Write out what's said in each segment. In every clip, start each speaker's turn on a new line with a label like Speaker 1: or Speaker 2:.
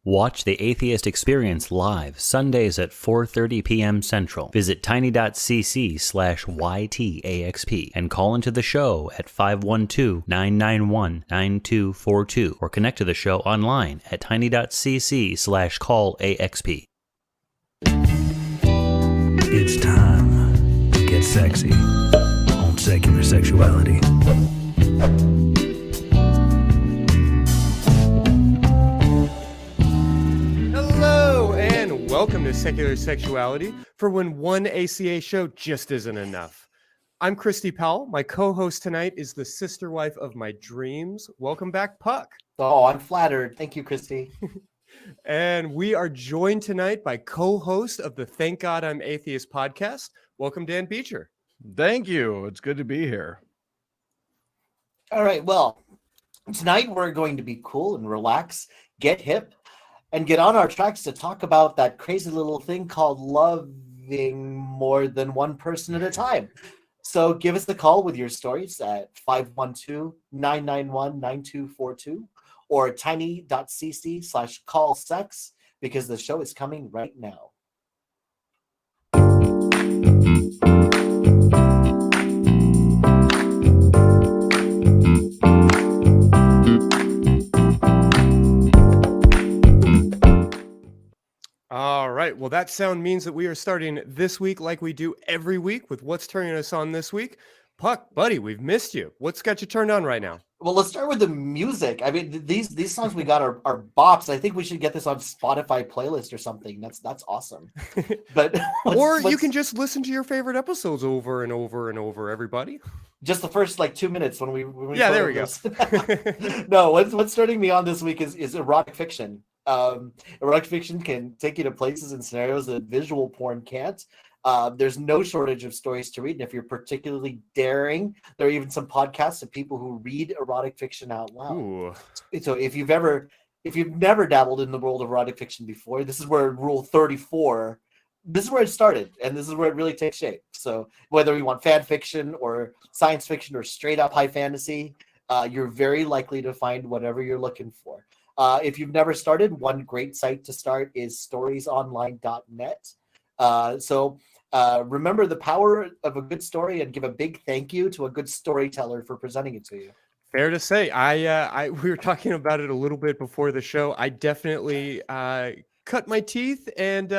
Speaker 1: Watch The Atheist Experience live Sundays at 4:30 p.m. Central. Visit tiny.cc/YTAXP and call into the show at 512-991-9242 or connect to the show online at tiny.cc/callaxp.
Speaker 2: It's time to get sexy on Secular Sexuality.
Speaker 3: Hello and welcome to Secular Sexuality, for when one ACA show just isn't enough. I'm Christy Powell. My co-host tonight is the sister wife of my dreams. Welcome back, Puck.
Speaker 4: Oh, I'm flattered. Thank you, Christy.
Speaker 3: And we are joined tonight by co-host of the Thank God I'm Atheist podcast. Welcome, Dan Beecher.
Speaker 5: Thank you. It's good to be here.
Speaker 4: All right. Well, tonight we're going to be cool and relax, get hip, and get on our tracks to talk about that crazy little thing called loving more than one person at a time. So give us a call with your stories at 512-991-9242 or tiny.cc/callsex, because the show is coming right now.
Speaker 3: All right. Well, that sound means that we are starting this week like we do every week with what's turning us on this week. Puck, buddy, we've missed you. What's got you turned on right now?
Speaker 4: Well, let's start with the music. I mean, these songs we got are bops. I think we should get this on Spotify playlist or something. That's awesome. But
Speaker 3: you can just listen to your favorite episodes over and over and over, everybody.
Speaker 4: Just the first 2 minutes when we
Speaker 3: there we go.
Speaker 4: No, what's starting me on this week is erotic fiction. Erotic fiction can take you to places and scenarios that visual porn can't. There's no shortage of stories to read, and if you're particularly daring, there are even some podcasts of people who read erotic fiction out loud.
Speaker 3: Ooh.
Speaker 4: So if you've never dabbled in the world of erotic fiction before, this is where Rule 34, this is where it started, and this is where it really takes shape. So whether you want fan fiction or science fiction or straight up high fantasy, you're very likely to find whatever you're looking for. If you've never started, one great site to start is storiesonline.net. Remember the power of a good story and give a big thank you to a good storyteller for presenting it to you.
Speaker 3: Fair to say. We were talking about it a little bit before the show. I definitely cut my teeth and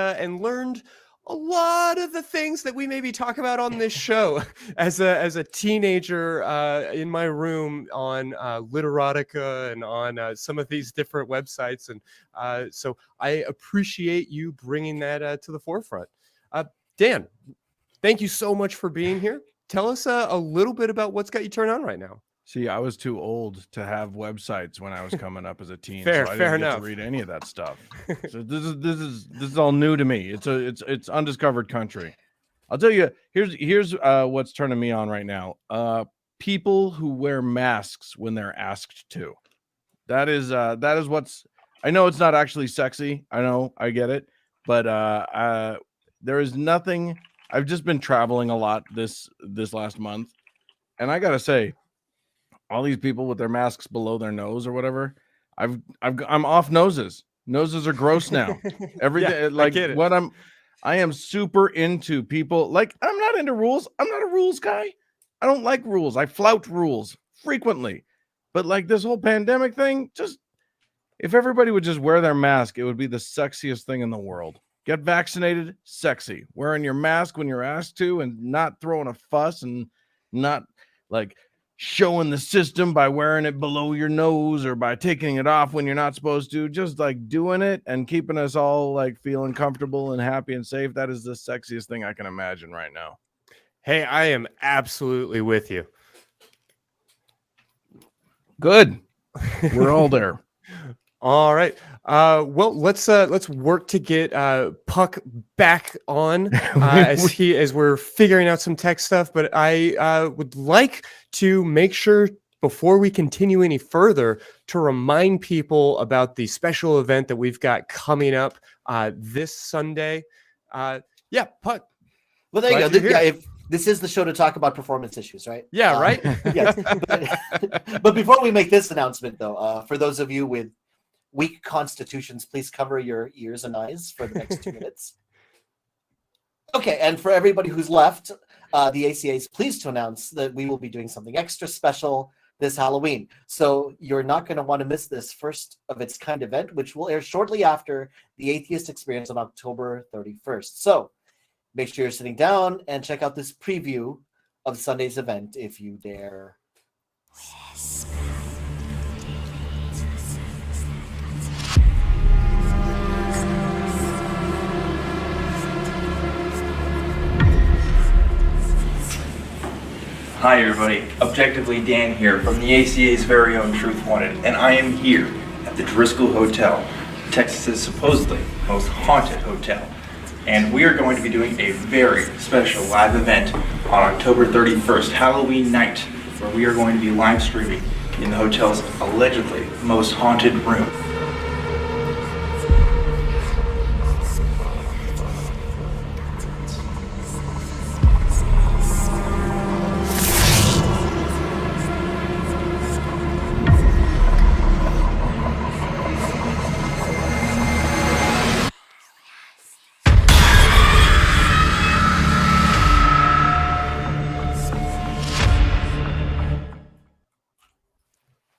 Speaker 3: learned a lot of the things that we maybe talk about on this show as a teenager in my room on Literotica and on some of these different websites. And so I appreciate you bringing that to the forefront. Dan, thank you so much for being here. Tell us a little bit about what's got you turned on right now.
Speaker 5: See, I was too old to have websites when I was coming up as a teen.
Speaker 3: Fair
Speaker 5: so I didn't
Speaker 3: enough.
Speaker 5: get to read any of that stuff. So this is all new to me. It's undiscovered country. I'll tell you. Here's what's turning me on right now. People who wear masks when they're asked to. That is what's. I know it's not actually sexy. I know, I get it, but there is nothing. I've just been traveling a lot this last month, and I gotta say, all these people with their masks below their nose or whatever, I'm off noses. Noses are gross now. Everything I am super into people. I'm not into rules. I'm not a rules guy. I don't like rules. I flout rules frequently. But this whole pandemic thing, just if everybody would just wear their mask, it would be the sexiest thing in the world. Get vaccinated, sexy. Wearing your mask when you're asked to and not throwing a fuss and not showing the system by wearing it below your nose or by taking it off when you're not supposed to. Just doing it and keeping us all feeling comfortable and happy and safe. That is the sexiest thing I can imagine right now.
Speaker 3: Hey, I am absolutely with you.
Speaker 5: Good. We're all there.
Speaker 3: All right. Well, let's work to get Puck back on as we're figuring out some tech stuff. But I would like to make sure before we continue any further to remind people about the special event that we've got coming up this Sunday. Puck.
Speaker 4: Well, there you go. If this is the show to talk about performance issues, right?
Speaker 3: Yeah, right.
Speaker 4: Yes. But before we make this announcement, though, for those of you with weak constitutions, please cover your ears and eyes for the next 2 minutes. Okay, and for everybody who's left, the ACA is pleased to announce that we will be doing something extra special this Halloween. So you're not going to want to miss this first of its kind event, which will air shortly after the Atheist Experience on October 31st. So make sure you're sitting down and check out this preview of Sunday's event if you dare.
Speaker 6: Hi everybody, Objectively Dan here from the ACA's very own Truth Wanted, and I am here at the Driscoll Hotel, Texas's supposedly most haunted hotel. And we are going to be doing a very special live event on October 31st, Halloween night, where we are going to be live streaming in the hotel's allegedly most haunted room.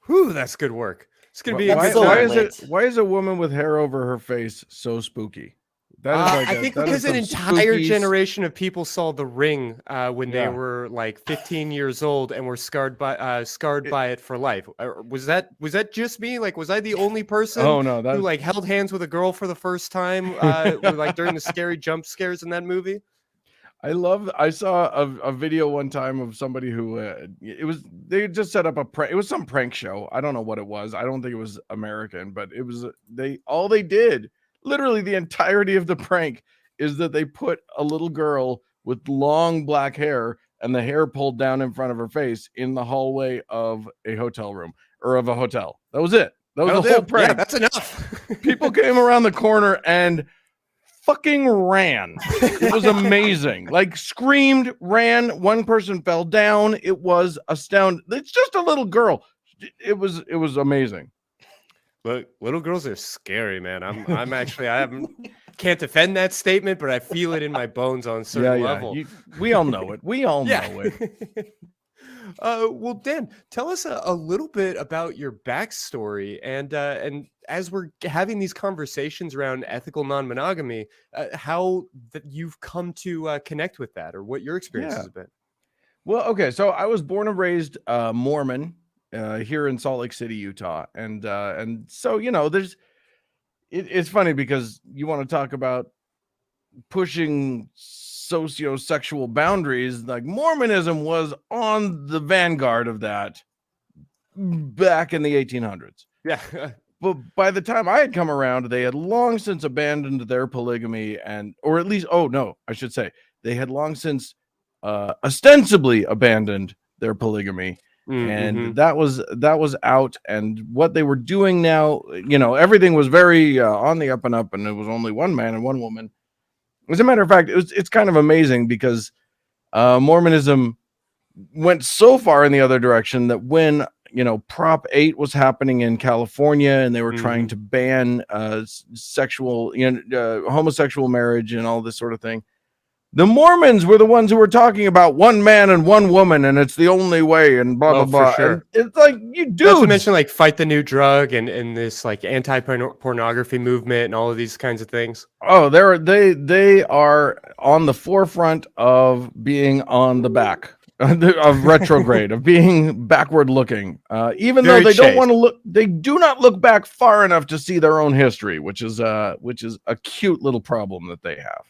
Speaker 3: Whew, that's good work. It's gonna be a
Speaker 5: Why,
Speaker 3: good
Speaker 5: why
Speaker 3: time.
Speaker 5: is it? Why is a woman with hair over her face so spooky? That is like
Speaker 3: I think
Speaker 5: that is
Speaker 3: because an
Speaker 5: some
Speaker 3: entire
Speaker 5: spooky
Speaker 3: generation of people saw The Ring when they
Speaker 5: Yeah.
Speaker 3: were like 15 years old and were scarred by it for life. Was that just me? Like, was I the only person
Speaker 5: Oh no,
Speaker 3: who
Speaker 5: that
Speaker 3: like held hands with a girl for the first time, like during the scary jump scares in that movie?
Speaker 5: I saw a video one time of somebody who they just set up a prank. It was some prank show. I don't know what it was. I don't think it was American, but it was all they did, literally the entirety of the prank, is that they put a little girl with long black hair and the hair pulled down in front of her face in the hallway of a hotel room or of a hotel. That was it. That was the whole prank.
Speaker 3: Yeah, that's enough.
Speaker 5: People came around the corner and fucking ran. It was amazing. Like screamed, ran. One person fell down. It was astounding. It's just a little girl. It was amazing.
Speaker 3: Look, little girls are scary, man. I'm actually can't defend that statement, but I feel it in my bones on a certain level.
Speaker 5: We all know it. We all know it.
Speaker 3: Well, Dan, tell us a little bit about your backstory, and as we're having these conversations around ethical non-monogamy, how that you've come to connect with that, or what your experience has been.
Speaker 5: Well, okay, so I was born and raised Mormon here in Salt Lake City, Utah, and so it's funny because you want to talk about pushing socio-sexual boundaries. Like Mormonism was on the vanguard of that back in the 1800s.
Speaker 3: Yeah.
Speaker 5: But by the time I had come around, they had long since abandoned their polygamy, or at least, they had long since ostensibly abandoned their polygamy. And that was out, and what they were doing now, everything was very on the up and up, and it was only one man and one woman. As a matter of fact, it's kind of amazing because Mormonism went so far in the other direction that when Prop 8 was happening in California and they were trying to ban homosexual marriage and all this sort of thing, the Mormons were the ones who were talking about one man and one woman, and it's the only way, and blah blah blah.
Speaker 3: For sure.
Speaker 5: And it's like, you do
Speaker 3: not to mention like Fight the New Drug and this like anti-pornography movement and all of these kinds of things.
Speaker 5: Oh, they are on the forefront of being on the back of retrograde, of being backward looking, even though they don't want to look. They do not look back far enough to see their own history, which is a cute little problem that they have.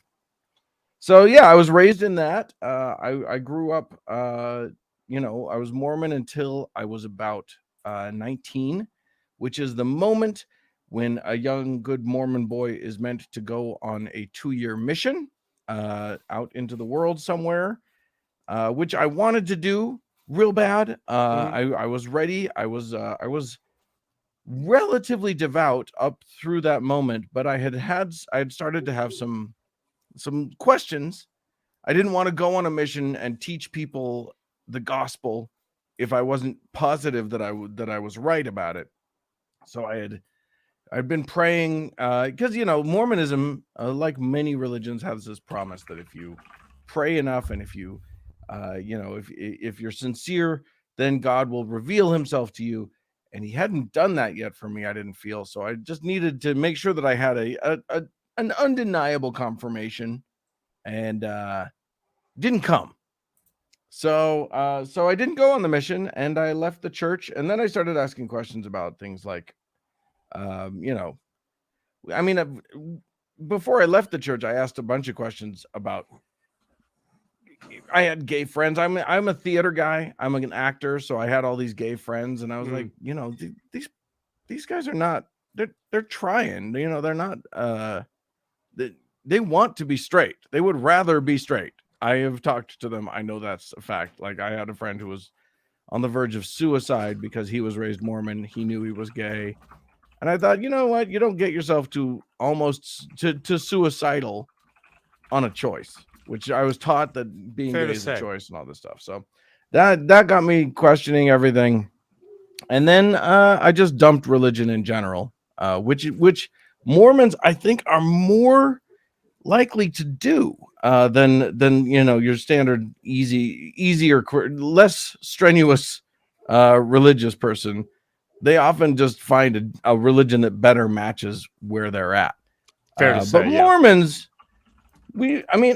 Speaker 5: So yeah, I was raised in that. I grew up, I was Mormon until I was about 19, which is the moment when a young, good Mormon boy is meant to go on a 2-year mission out into the world somewhere, which I wanted to do real bad. I was ready. I was relatively devout up through that moment, but I had started to have some questions. I didn't want to go on a mission and teach people the gospel if I wasn't positive that I was right about it. So I had I've been praying because Mormonism, like many religions, has this promise that if you pray enough and if you if you're sincere, then God will reveal himself to you. And he hadn't done that yet for me, I didn't feel. So I just needed to make sure that I had an undeniable confirmation, and didn't come. So I didn't go on the mission, and I left the church, and then I started asking questions about things like, before I left the church, I asked a bunch of questions about. I had gay friends. I'm a theater guy. I'm an actor, so I had all these gay friends, and I was like, these guys are not. They're trying. They're not. They want to be straight. They would rather be straight. I have talked to them. I know that's a fact. Like, I had a friend who was on the verge of suicide because he was raised Mormon. He knew he was gay. And I thought, you know what? You don't get yourself to almost to suicidal on a choice, which I was taught that being gay is a choice and all this stuff. So that got me questioning everything. And then I just dumped religion in general, which Mormons, I think, are more likely to do than your standard easier, less strenuous religious person. They often just find a religion that better matches where they're at.
Speaker 3: Fair to say,
Speaker 5: but Mormons,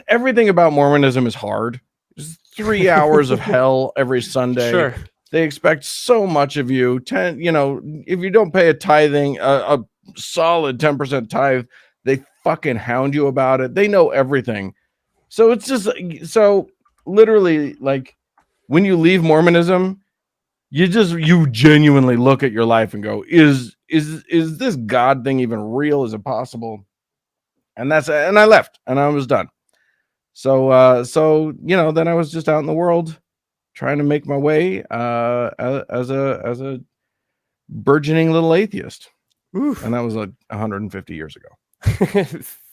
Speaker 5: everything about Mormonism is hard. There's 3 hours of hell every Sunday.
Speaker 3: Sure.
Speaker 5: They expect so much of you. If you don't pay a solid 10% tithe, they fucking hound you about it. They know everything. So it's just literally, like, when you leave Mormonism, you genuinely look at your life and go, is this God thing even real? Is it possible? And I left, and I was done. So then I was just out in the world trying to make my way as a burgeoning little atheist.
Speaker 3: Oof.
Speaker 5: And that was like 150 years ago.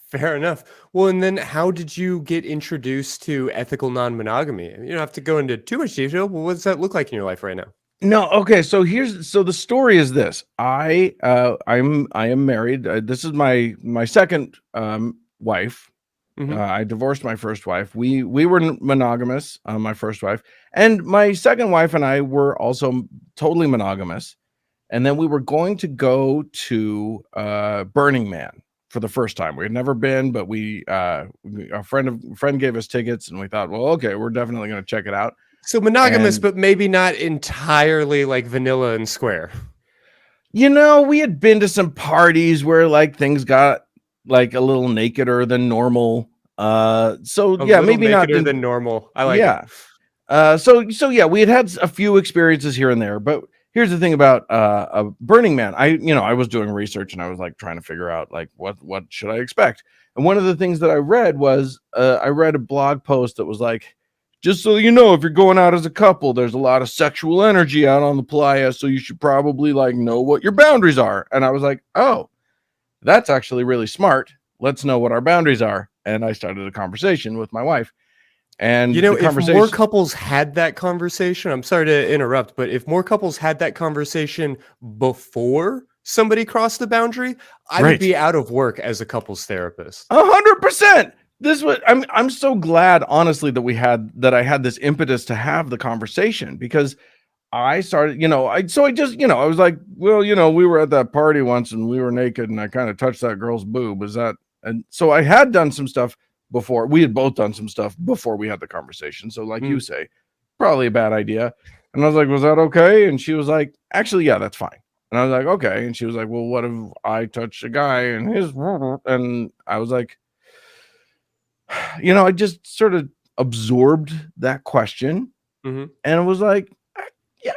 Speaker 3: Fair enough. Well, and then how did you get introduced to ethical non-monogamy? You don't have to go into too much detail, but what does that look like in your life right now?
Speaker 5: No, okay. So the story is this. I am married. This is my second wife.
Speaker 3: Mhm.
Speaker 5: I divorced my first wife. We were monogamous, my first wife, and my second wife and I were also totally monogamous. And then we were going to go to Burning Man for the first time. We had never been, but a friend gave us tickets, and we thought, well, okay, we're definitely going to check it out.
Speaker 3: So monogamous, but maybe not entirely like vanilla and square.
Speaker 5: We had been to some parties where like things got like a little nakeder than normal. Maybe not
Speaker 3: than normal. I like
Speaker 5: it. We had a few experiences here and there, but here's the thing about Burning Man. I was doing research, and I was like trying to figure out like what should I expect. And one of the things that I read was I read a blog post that was like, just so you know, if you're going out as a couple, there's a lot of sexual energy out on the playa, so you should probably like know what your boundaries are. And I was like, oh, that's actually really smart. Let's know what our boundaries are. And I started a conversation with my wife. And
Speaker 3: if more couples had that conversation, I'm sorry to interrupt, but if more couples had that conversation before somebody crossed the boundary, I would be out of work as a couples therapist.
Speaker 5: 100%. I'm so glad, honestly, that I had this impetus to have the conversation, because I started, I was like, well, we were at that party once and we were naked and I kind of touched that girl's boob. And so I had done some stuff before. We had both done some stuff before we had the conversation. So like you say, probably a bad idea. And I was like, was that okay? And she was like, actually, yeah, that's fine. And I was like, okay. And she was like, well, what if I touch a guy and and I was like, I just sort of absorbed that question. And it was like, yeah,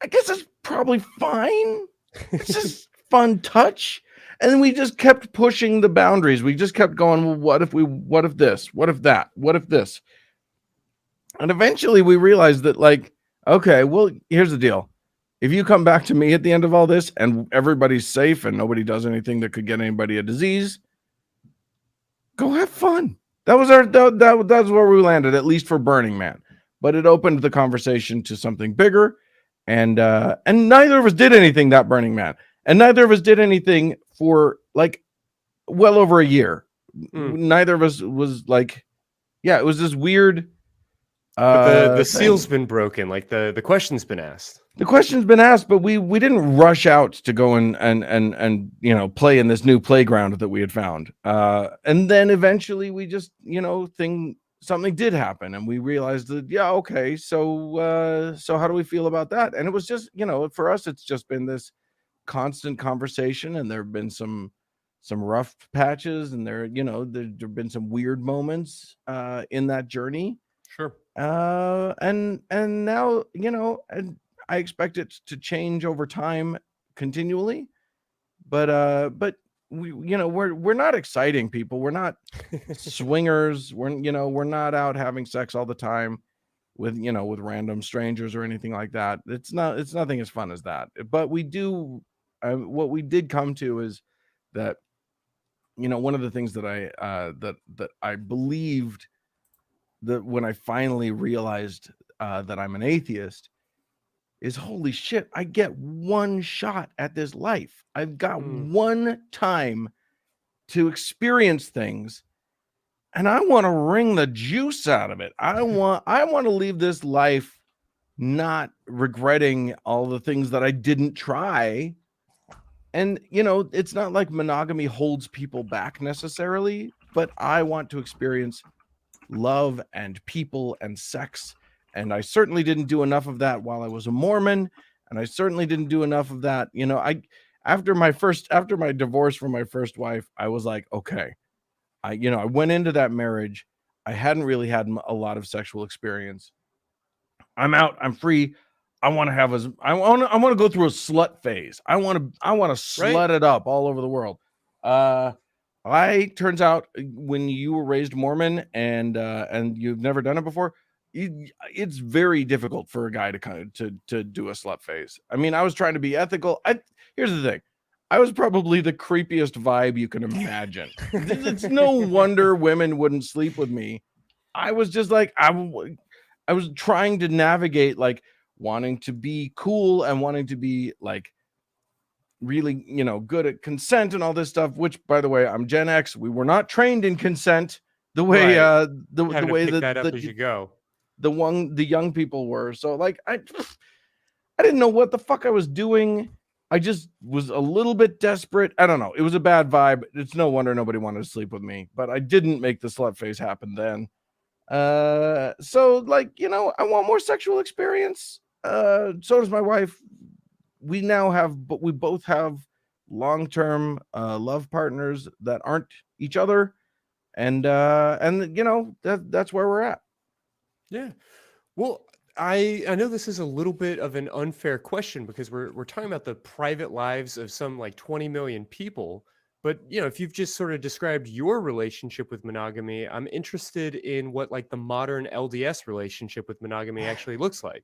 Speaker 5: I guess it's probably fine. It's just fun touch. And then we just kept pushing the boundaries. We just kept going, well, what if this? What if that? What if this? And eventually we realized that, like, okay, well, here's the deal. If you come back to me at the end of all this and everybody's safe and nobody does anything that could get anybody a disease, go have fun. That was that's where we landed, at least for Burning Man. But it opened the conversation to something bigger, and neither of us did anything that Burning Man. and neither of us did anything for like well over a year. Neither of us was like, yeah, it was this weird.
Speaker 3: But the
Speaker 5: thing.
Speaker 3: seal's been broken. Like the question's been asked.
Speaker 5: The question's been asked, but we didn't rush out to go and play in this new playground that we had found. And then eventually we just something did happen, and we realized that okay, so how do we feel about that? And it was just for us, it's just been this constant conversation, and there have been some rough patches, and there've been some weird moments in that journey.
Speaker 3: Sure.
Speaker 5: And now and I expect it to change over time continually, but we're not exciting people. We're not swingers. We're not out having sex all the time with random strangers or anything like that. It's nothing as fun as that. But we do what we did come to is that one of the things that I believed that when I finally realized that I'm an atheist is, holy shit, I get one shot at this life. I've got one time to experience things, and I want to wring the juice out of it. I want to leave this life not regretting all the things that I didn't try. And it's not like monogamy holds people back necessarily, but I want to experience love and people and sex. And I certainly didn't do enough of that while I was a Mormon, and I certainly didn't do enough of that. After my divorce from my first wife, I was like, okay, I went into that marriage. I hadn't really had a lot of sexual experience. I'm out. I'm free. I want to go through a slut phase. I want to slut it up all over the world. Turns out when you were raised Mormon and you've never done it before, it's very difficult for a guy to do a slut phase. I mean, I was trying to be ethical. Here's the thing. I was probably the creepiest vibe you can imagine. It's no wonder women wouldn't sleep with me. I was just like, I was trying to navigate like wanting to be cool and wanting to be like really, good at consent and all this stuff, which, by the way, I'm Gen X. We were not trained in consent the way, the way that
Speaker 3: as you go.
Speaker 5: The young people were. So like, I didn't know what the fuck I was doing. I just was a little bit desperate. I don't know. It was a bad vibe. It's no wonder nobody wanted to sleep with me, but I didn't make the slut phase happen then. So like, I want more sexual experience. So does my wife. We both have long-term love partners that aren't each other. And that's where we're at.
Speaker 3: Yeah. Well, I know this is a little bit of an unfair question because we're talking about the private lives of some like 20 million people. But, if you've just sort of described your relationship with monogamy, I'm interested in what like the modern LDS relationship with monogamy actually looks like.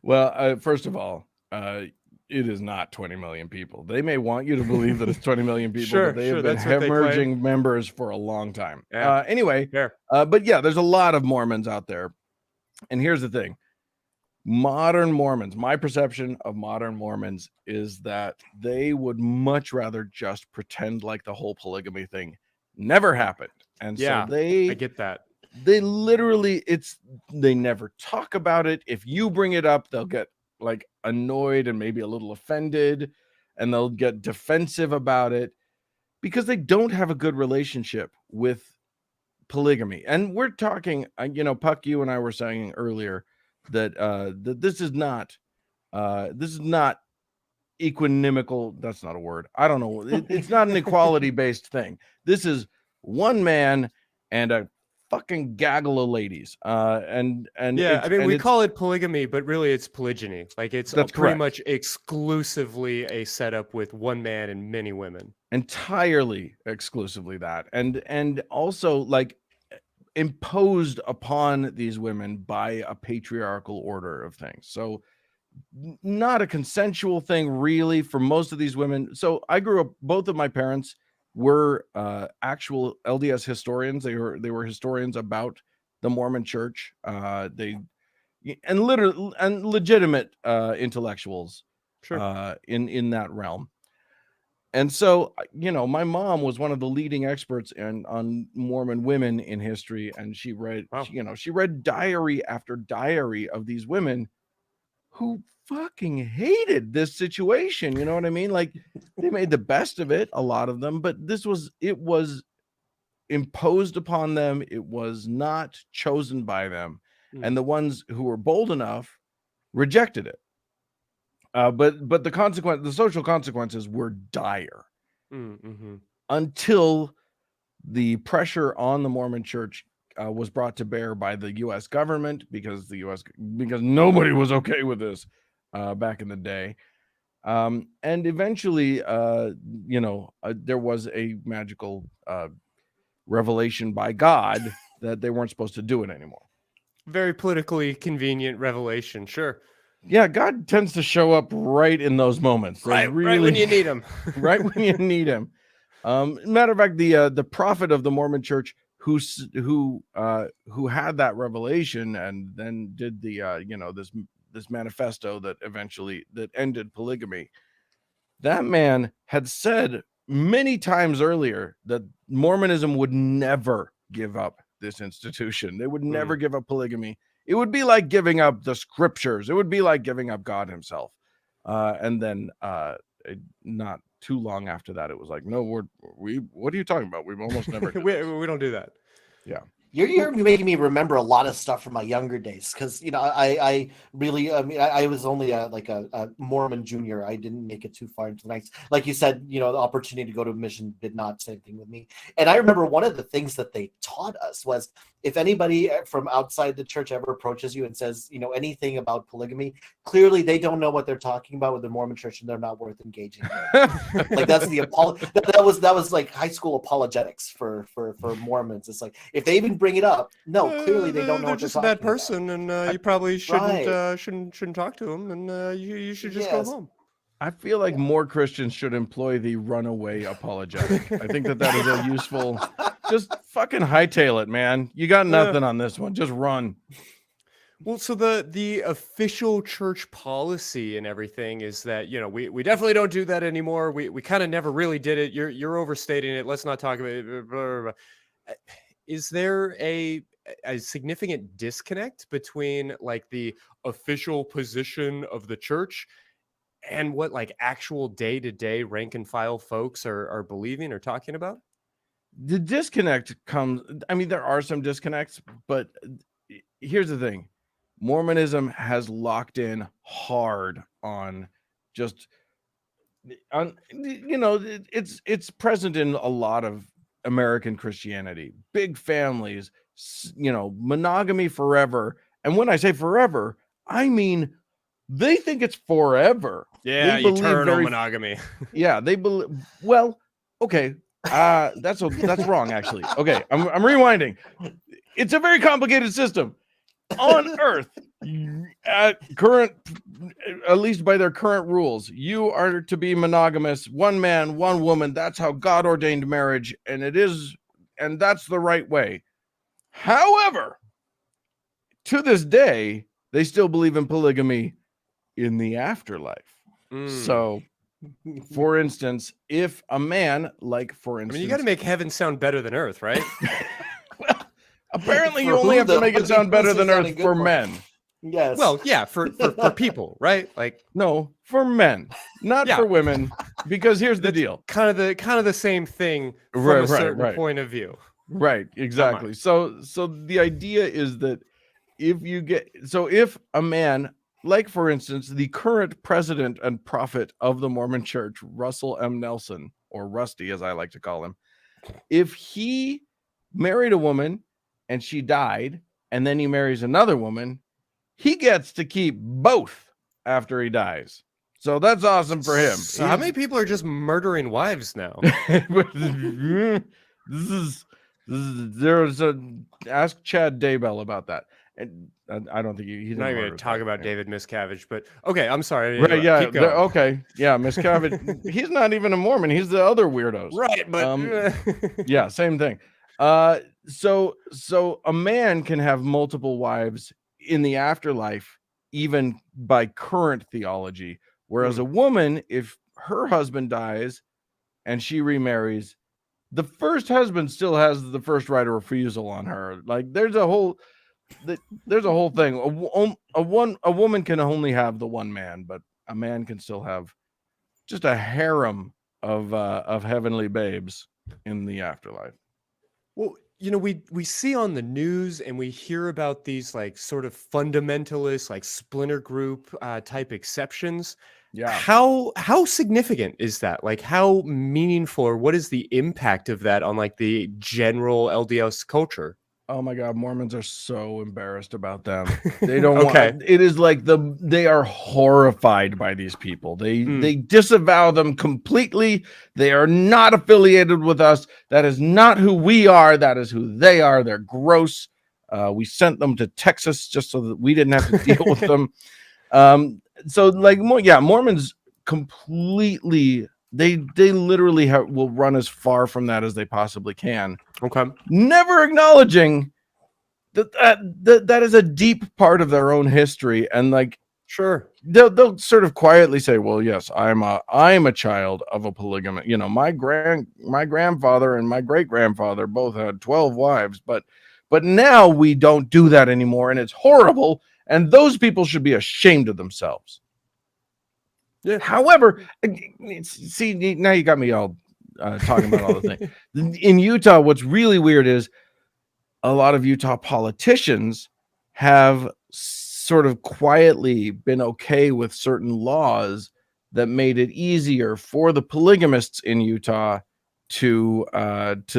Speaker 5: Well, first of all, it is not 20 million people. They may want you to believe that it's 20 million people, but they have been hemorrhaging members for a long time.
Speaker 3: Yeah.
Speaker 5: Anyway, but yeah, there's a lot of Mormons out there. And here's the thing. Modern Mormons, my perception of modern Mormons is that they would much rather just pretend like the whole polygamy thing never happened. And so I
Speaker 3: get that.
Speaker 5: They literally, they never talk about it. If you bring it up, they'll get like annoyed and maybe a little offended, and they'll get defensive about it because they don't have a good relationship with polygamy. And we're talking, Puck, you and I were saying earlier that that this is not equanimical. That's not a word. I don't know. It's not an equality based thing. This is one man and a fucking gaggle of ladies. We call
Speaker 3: it polygamy, but really it's polygyny. Like it's pretty much exclusively a setup with one man and many women.
Speaker 5: Entirely exclusively that. And also like imposed upon these women by a patriarchal order of things. So not a consensual thing really for most of these women. So I grew up, both of my parents were actual LDS historians. They were historians about the Mormon Church. Legitimate intellectuals.
Speaker 3: Sure.
Speaker 5: In that realm. And so, my mom was one of the leading experts on Mormon women in history, and she read,
Speaker 3: Wow.
Speaker 5: she read diary after diary of these women who fucking hated this situation. You know what I mean? Like, they made the best of it, a lot of them, but it was imposed upon them. It was not chosen by them, and the ones who were bold enough rejected it. But the social consequences were dire until the pressure on the Mormon Church was brought to bear by the U.S. government, because nobody was okay with this back in the day, and eventually, there was a magical revelation by God that they weren't supposed to do it anymore.
Speaker 3: Very politically convenient revelation. Sure.
Speaker 5: Yeah, God tends to show up right in those moments.
Speaker 3: Right when you need him.
Speaker 5: Right when you need him. Matter of fact, the prophet of the Mormon Church who had that revelation and then did this manifesto that ended polygamy. That man had said many times earlier that Mormonism would never give up this institution. They would never give up polygamy. It would be like giving up the scriptures. It would be like giving up God himself. And then not too long after that, it was like, no, what are you talking about? We've almost never did
Speaker 3: we don't do that.
Speaker 5: Yeah.
Speaker 4: You're making me remember a lot of stuff from my younger days, because I really, I was only a Mormon junior. I didn't make it too far into the ranks. Like you said, the opportunity to go to a mission did not say anything with me. And I remember one of the things that they taught us was, if anybody from outside the church ever approaches you and says, anything about polygamy, clearly they don't know what they're talking about with the Mormon church, and they're not worth engaging with. Like, that's that was like high school apologetics for Mormons. It's like, if they even bring it up, no, clearly they don't know.
Speaker 3: They're just a bad person, and you probably shouldn't talk to them, and you should just go home.
Speaker 5: I feel like more Christians should employ the runaway apologetic. I think that is a useful. Just fucking hightail it, man. You got nothing on this one. Just run.
Speaker 3: Well, so the official church policy and everything is that, we definitely don't do that anymore. We kind of never really did it. You're overstating it. Let's not talk about it. Blah, blah, blah. Is there a significant disconnect between like the official position of the church and what like actual day-to-day rank and file folks are believing or talking about?
Speaker 5: The disconnect comes, there are some disconnects, but here's the thing. Mormonism has locked in hard on it's present in a lot of American Christianity. Big families, monogamy forever. And when I say forever, I mean they think it's forever.
Speaker 3: Yeah, eternal monogamy.
Speaker 5: Yeah, they believe. Well, okay. That's wrong, actually. Okay, I'm rewinding. It's a very complicated system on Earth. At least by their current rules, you are to be monogamous, one man, one woman. That's how God ordained marriage, and that's the right way. However, to this day, they still believe in polygamy in the afterlife. So, for instance, if a man, you
Speaker 3: got to make heaven sound better than earth, right?
Speaker 5: Well, apparently you only have to make it sound better than earth for men.
Speaker 4: Yes.
Speaker 3: Well, yeah, for people, right? Like,
Speaker 5: no, for men, not for women, because here's the deal.
Speaker 3: Kind of the same thing from a certain point of view.
Speaker 5: Right, exactly. So the idea is that if a man, like for instance, the current president and prophet of the Mormon Church, Russell M. Nelson, or Rusty as I like to call him, if he married a woman and she died, and then he marries another woman, he gets to keep both after he dies. So that's awesome for him.
Speaker 3: So how many people are just murdering wives now?
Speaker 5: Ask Chad Daybell about that. And I don't think he's
Speaker 3: not even going to talk about David Miscavige, but okay, I'm sorry.
Speaker 5: Right? Yeah. Okay. Yeah. Miscavige. He's not even a Mormon. He's the other weirdos.
Speaker 3: Right. But
Speaker 5: yeah, same thing. So a man can have multiple wives in the afterlife, even by current theology, Whereas a woman, if her husband dies and she remarries, the first husband still has the first right of refusal on her. Like there's a whole thing. A woman can only have the one man, but a man can still have just a harem of heavenly babes in the afterlife.
Speaker 3: Well, we see on the news and we hear about these like sort of fundamentalist, like splinter group type exceptions.
Speaker 5: Yeah.
Speaker 3: How significant is that? Like, how meaningful, or what is the impact of that on like the general LDS culture?
Speaker 5: Oh my God, Mormons are so embarrassed about them. They don't
Speaker 3: Okay.
Speaker 5: want it. Is like they are horrified by these people. They disavow them completely. They are not affiliated with us. That is not who we are. That is who they are. They're gross. We sent them to Texas just so that we didn't have to deal with them. So like Mormons completely they literally will run as far from that as they possibly can.
Speaker 3: Okay.
Speaker 5: Never acknowledging that is a deep part of their own history, and like
Speaker 3: Sure.
Speaker 5: they'll sort of quietly say, well, yes, I'm a child of a polygamy. My grandfather and my great grandfather both had 12 wives, but now we don't do that anymore, and it's horrible, and those people should be ashamed of themselves.
Speaker 3: Yeah.
Speaker 5: However, see, now you got me all talking about all the things. In Utah, what's really weird is a lot of Utah politicians have sort of quietly been okay with certain laws that made it easier for the polygamists in Utah to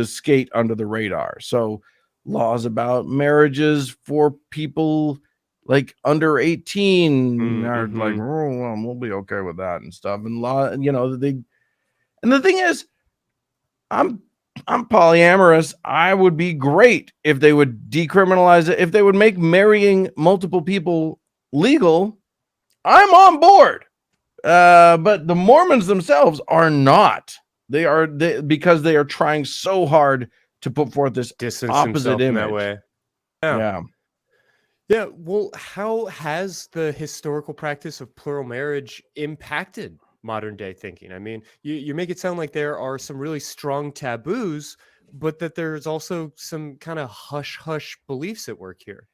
Speaker 5: skate under the radar. So laws about marriages for people like under 18 are like, oh, well, we'll be okay with that and stuff. And and the thing is, I'm polyamorous. I would be great if they would decriminalize it. If they would make marrying multiple people legal, I'm on board. But the Mormons themselves are not. Because they are trying so hard to put forth this
Speaker 3: Distance
Speaker 5: opposite
Speaker 3: himself
Speaker 5: image.
Speaker 3: in that way.
Speaker 5: Yeah.
Speaker 3: Yeah. Well, how has the historical practice of plural marriage impacted modern day thinking? I mean, you make it sound like there are some really strong taboos, but that there's also some kind of hush beliefs at work here.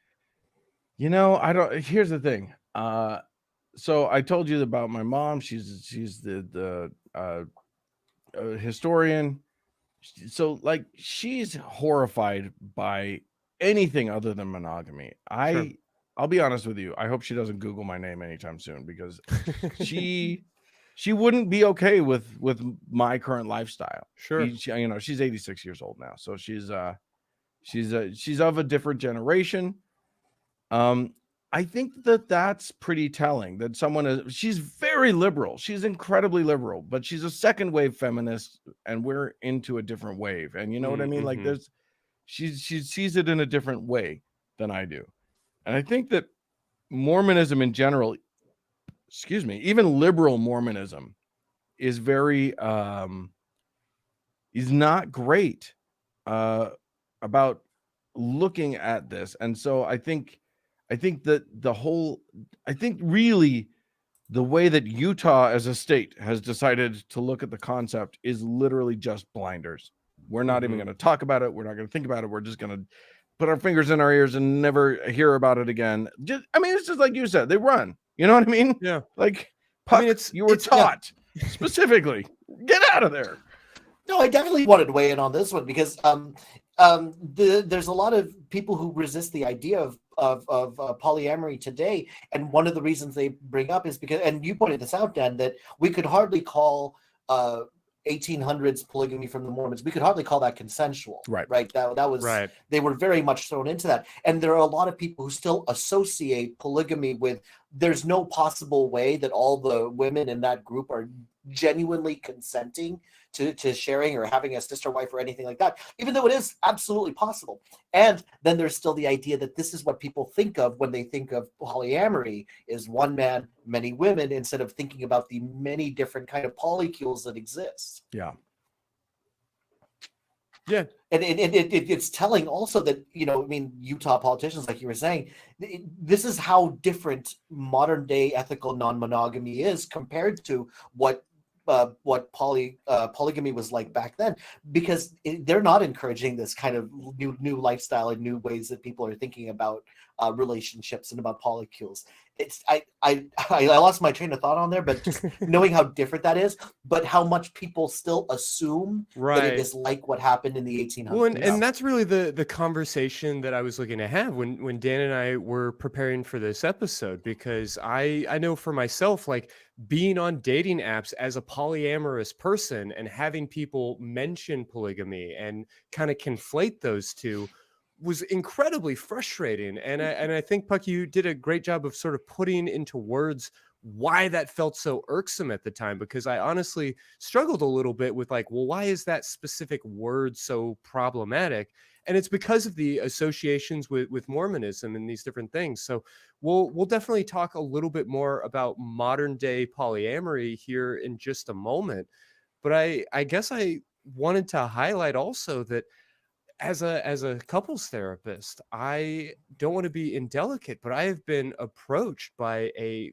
Speaker 5: Here's the thing. So I told you about my mom. She's the historian. So like she's horrified by anything other than monogamy. I'll be honest with you. I hope she doesn't Google my name anytime soon, because she wouldn't be okay with my current lifestyle.
Speaker 3: Sure.
Speaker 5: She's 86 years old now, so she's of a different generation. I think that's pretty telling that she's very liberal. She's incredibly liberal, but she's a second wave feminist, and we're into a different wave. And you know what I mean? Like she sees it in a different way than I do. And I think that Mormonism in general, even liberal Mormonism is very, is not great about looking at this. And so I think really the way that Utah as a state has decided to look at the concept is literally just blinders. We're not even going to talk about it. We're not going to think about it. We're just going to put our fingers in our ears and never hear about it again. It's just like you said, they run. You know what I mean?
Speaker 3: Yeah.
Speaker 5: Like, Puck, you were taught specifically, get out of there.
Speaker 4: No, I definitely wanted to weigh in on this one because there's a lot of people who resist the idea of polyamory today, and one of the reasons they bring up is because, and you pointed this out, Dan, that we could hardly call 1800s polygamy from the Mormons. We could hardly call that consensual, right? That was right. They were very much thrown into that, and there are a lot of people who still associate polygamy with. There's no possible way that all the women in that group are genuinely consenting to sharing or having a sister wife or anything like that, even though it is absolutely possible. And then there's still the idea that this is what people think of when they think of polyamory, is one man, many women, instead of thinking about the many different kind of polycules that exist.
Speaker 5: Yeah.
Speaker 3: Yeah.
Speaker 4: And it's telling also that, you know, I mean, Utah politicians, like you were saying, this is how different modern day ethical non-monogamy is compared to what polygamy was like back then, because they're not encouraging this kind of new lifestyle and new ways that people are thinking about relationships and about polycules. It's I lost my train of thought on there, but just knowing how different that is, but how much people still assume that it is like what happened in the 1800s.
Speaker 3: Well, and that's really the conversation that I was looking to have when Dan and I were preparing for this episode, because I know for myself, like being on dating apps as a polyamorous person and having people mention polygamy and kind of conflate those two was incredibly frustrating. And I think, Puck, you did a great job of sort of putting into words why that felt so irksome at the time, because I honestly struggled a little bit with like, well, why is that specific word so problematic? And it's because of the associations with Mormonism and these different things. So we'll definitely talk a little bit more about modern day polyamory here in just a moment. But I guess I wanted to highlight also that as a couples therapist, I don't want to be indelicate, but I have been approached by a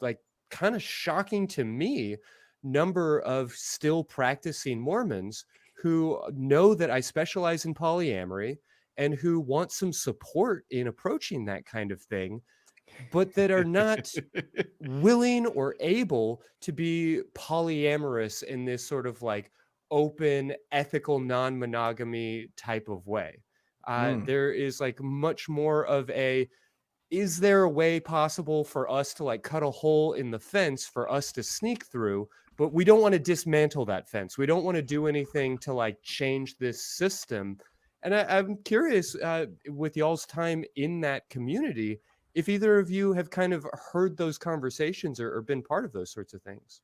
Speaker 3: like kind of shocking to me number of still practicing Mormons who know that I specialize in polyamory and who want some support in approaching that kind of thing, but that are not willing or able to be polyamorous in this sort of like open, ethical, non-monogamy type of way. There is like much more of a, is there a way possible for us to like cut a hole in the fence for us to sneak through? But we don't want to dismantle that fence. We don't want to do anything to like change this system. And I'm curious with y'all's time in that community, if either of you have kind of heard those conversations or been part of those sorts of things.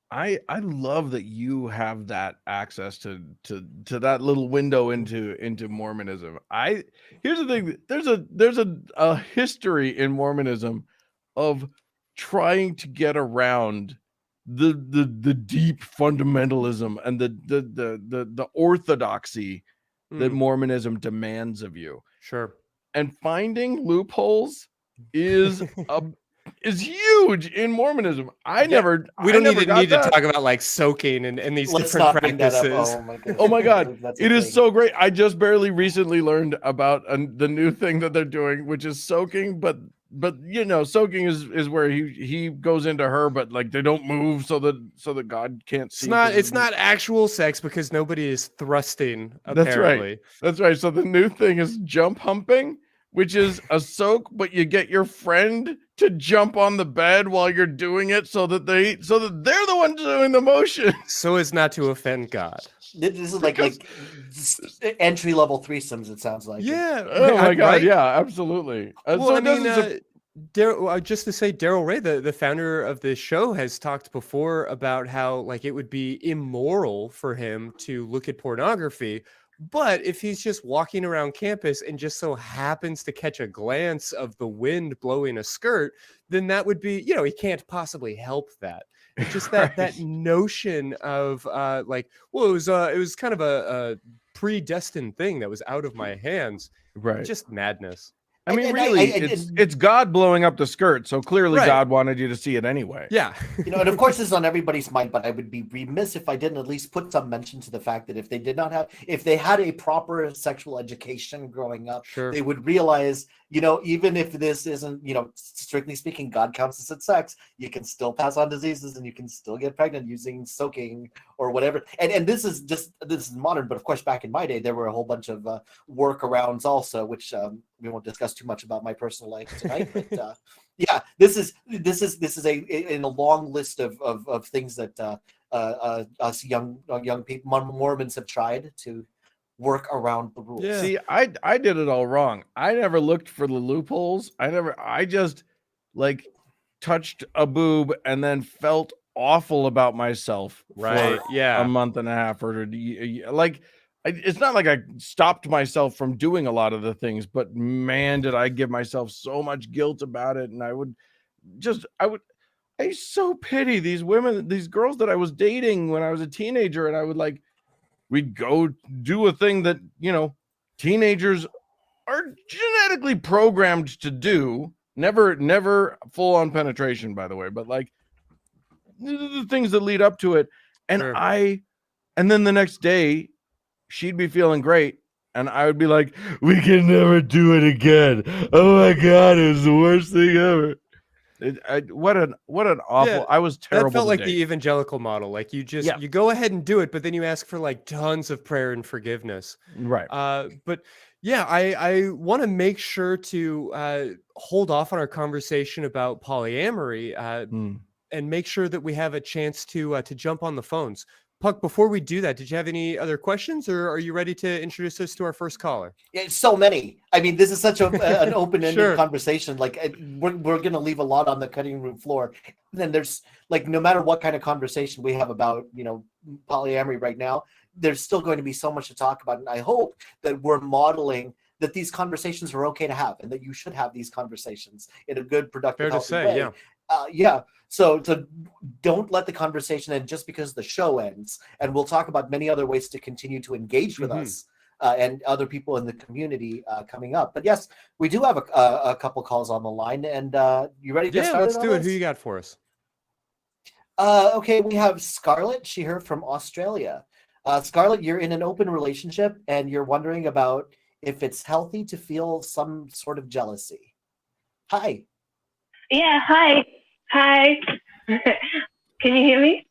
Speaker 5: I love that you have that access to that little window into Mormonism. Here's the thing, there's a history in Mormonism of trying to get around the deep fundamentalism and the orthodoxy that Mormonism demands of you.
Speaker 3: Sure.
Speaker 5: And finding loopholes is huge in Mormonism. We don't need to
Speaker 3: talk about like soaking and these
Speaker 4: Let's
Speaker 3: different
Speaker 4: not bring that up.
Speaker 3: practices.
Speaker 5: Oh my God. It is so great. I just barely recently learned about the new thing that they're doing, which is soaking, but you know, soaking is where he goes into her, but like they don't move so that God can't see.
Speaker 3: It's not actual sex because nobody is thrusting, apparently.
Speaker 5: That's right. So the new thing is jump humping, which is a soak, but you get your friend to jump on the bed while you're doing it so that they're the ones doing the motion.
Speaker 3: So as not to offend God.
Speaker 4: This is like entry level threesomes, it sounds like.
Speaker 3: Yeah.
Speaker 5: Oh my God.
Speaker 3: Right?
Speaker 5: Yeah, absolutely.
Speaker 3: Well, I mean, just to say, Daryl Ray, the founder of this show, has talked before about how like it would be immoral for him to look at pornography. But if he's just walking around campus and just so happens to catch a glance of the wind blowing a skirt, then that would be, you know, he can't possibly help that. It's just that notion of like, well, it was kind of a predestined thing that was out of my hands.
Speaker 5: Right.
Speaker 3: Just madness.
Speaker 5: I mean, really, it's God blowing up the skirt, so clearly God wanted you to see it anyway.
Speaker 3: Yeah.
Speaker 4: You know, and of course this is on everybody's mind, but I would be remiss if I didn't at least put some mention to the fact that if they had a proper sexual education growing up, they would realize, you know, even if this isn't, you know, strictly speaking, God counts this as sex, you can still pass on diseases and you can still get pregnant using soaking or whatever. And this is modern, but of course back in my day there were a whole bunch of workarounds also, which we won't discuss too much about my personal life tonight. But yeah, this is in a long list of things that us young people, Mormons, have tried to work around the rules.
Speaker 5: Yeah. See, I did it all wrong. I never looked for the loopholes. I just like touched a boob and then felt awful about myself for a month and a half or like. It's not like I stopped myself from doing a lot of the things, but man, did I give myself so much guilt about it. And I so pity these women, these girls that I was dating when I was a teenager. And I would like, we'd go do a thing that, you know, teenagers are genetically programmed to do. Never full on penetration, by the way, but like the things that lead up to it. And
Speaker 3: Sure.
Speaker 5: and then the next day she'd be feeling great. And I would be like, we can never do it again. Oh my God, it was the worst thing ever. What an awful,
Speaker 3: Yeah,
Speaker 5: I was terrible.
Speaker 3: That felt
Speaker 5: to
Speaker 3: like
Speaker 5: date.
Speaker 3: the evangelical model. Like you just,
Speaker 5: Yeah.
Speaker 3: you go ahead and do it, but then you ask for like tons of prayer and forgiveness.
Speaker 5: Right.
Speaker 3: But yeah, I want to make sure to hold off on our conversation about polyamory and make sure that we have a chance to jump on the phones. Puck, before we do that, did you have any other questions, or are you ready to introduce us to our first caller?
Speaker 4: Yeah, so many. I mean, this is such an open-ended
Speaker 3: Sure.
Speaker 4: conversation. Like, we're going to leave a lot on the cutting room floor. And then there's like, no matter what kind of conversation we have about, you know, polyamory right now, there's still going to be so much to talk about. And I hope that we're modeling that these conversations are okay to have, and that you should have these conversations in a good, productive,
Speaker 3: Fair to
Speaker 4: healthy
Speaker 3: say,
Speaker 4: way.
Speaker 3: yeah.
Speaker 4: So don't let the conversation end just because the show ends. And we'll talk about many other ways to continue to engage with us and other people in the community coming up. But yes, we do have a couple calls on the line. And you ready to get started?
Speaker 3: Let's do it. Who you got for us?
Speaker 4: Okay, we have Scarlett. She heard from Australia. Scarlett, you're in an open relationship and you're wondering about if it's healthy to feel some sort of jealousy. Hi.
Speaker 7: Yeah, hi. Can you hear me?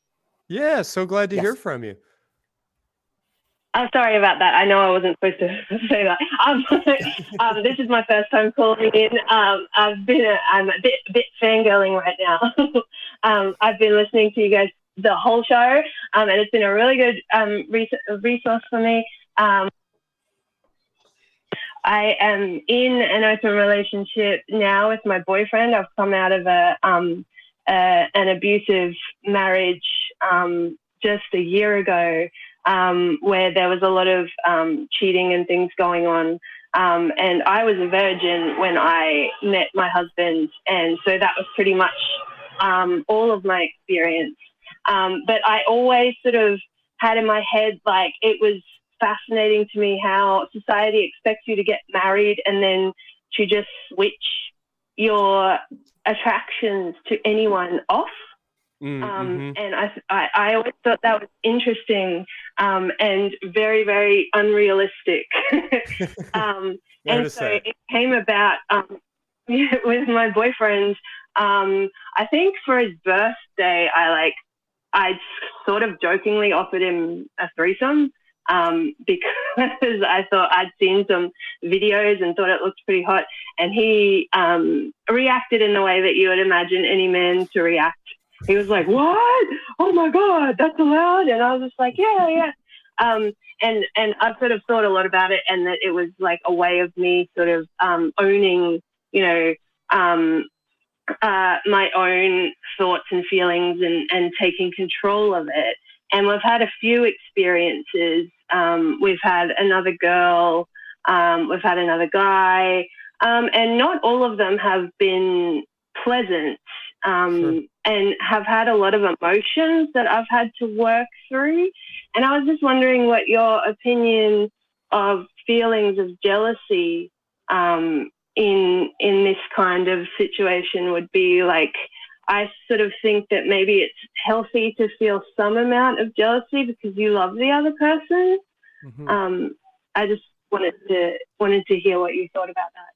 Speaker 3: Yeah, so glad to hear from you.
Speaker 7: I'm sorry about that. I know I wasn't supposed to say that. This is my first time calling in. I'm a bit fangirling right now. I've been listening to you guys the whole show, and it's been a really good resource for me. I am in an open relationship now with my boyfriend. I've come out of an abusive marriage just a year ago, where there was a lot of cheating and things going on. And I was a virgin when I met my husband. And so that was pretty much all of my experience. But I always sort of had in my head, like, it was fascinating to me how society expects you to get married and then to just switch your attractions to anyone off. And I always thought that was interesting and very, very unrealistic. And so it came about with my boyfriend. I think for his birthday, I sort of jokingly offered him a threesome. Because I thought I'd seen some videos and thought it looked pretty hot, and he reacted in the way that you would imagine any man to react. He was like, "What? Oh my God, that's allowed!" And I was just like, "Yeah." And I've sort of thought a lot about it, and that it was like a way of me sort of owning, my own thoughts and feelings and taking control of it. And we've had a few experiences. We've had another girl, we've had another guy, and not all of them have been pleasant, and have had a lot of emotions that I've had to work through. And I was just wondering what your opinion of feelings of jealousy in this kind of situation would be. Like, I sort of think that maybe it's healthy to feel some amount of jealousy because you love the other person. I just wanted to hear what you thought about that.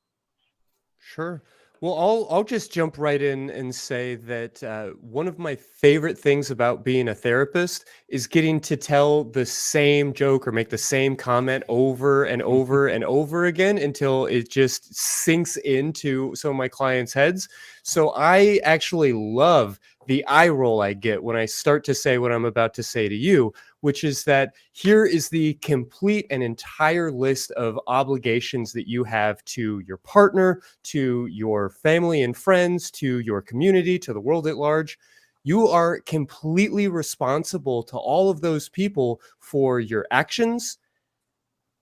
Speaker 3: Sure. Well, I'll just jump right in and say that one of my favorite things about being a therapist is getting to tell the same joke or make the same comment over and over and over again until it just sinks into some of my clients' heads. So I actually love the eye roll I get when I start to say what I'm about to say to you, which is that here is the complete and entire list of obligations that you have to your partner, to your family and friends, to your community, to the world at large. You are completely responsible to all of those people for your actions.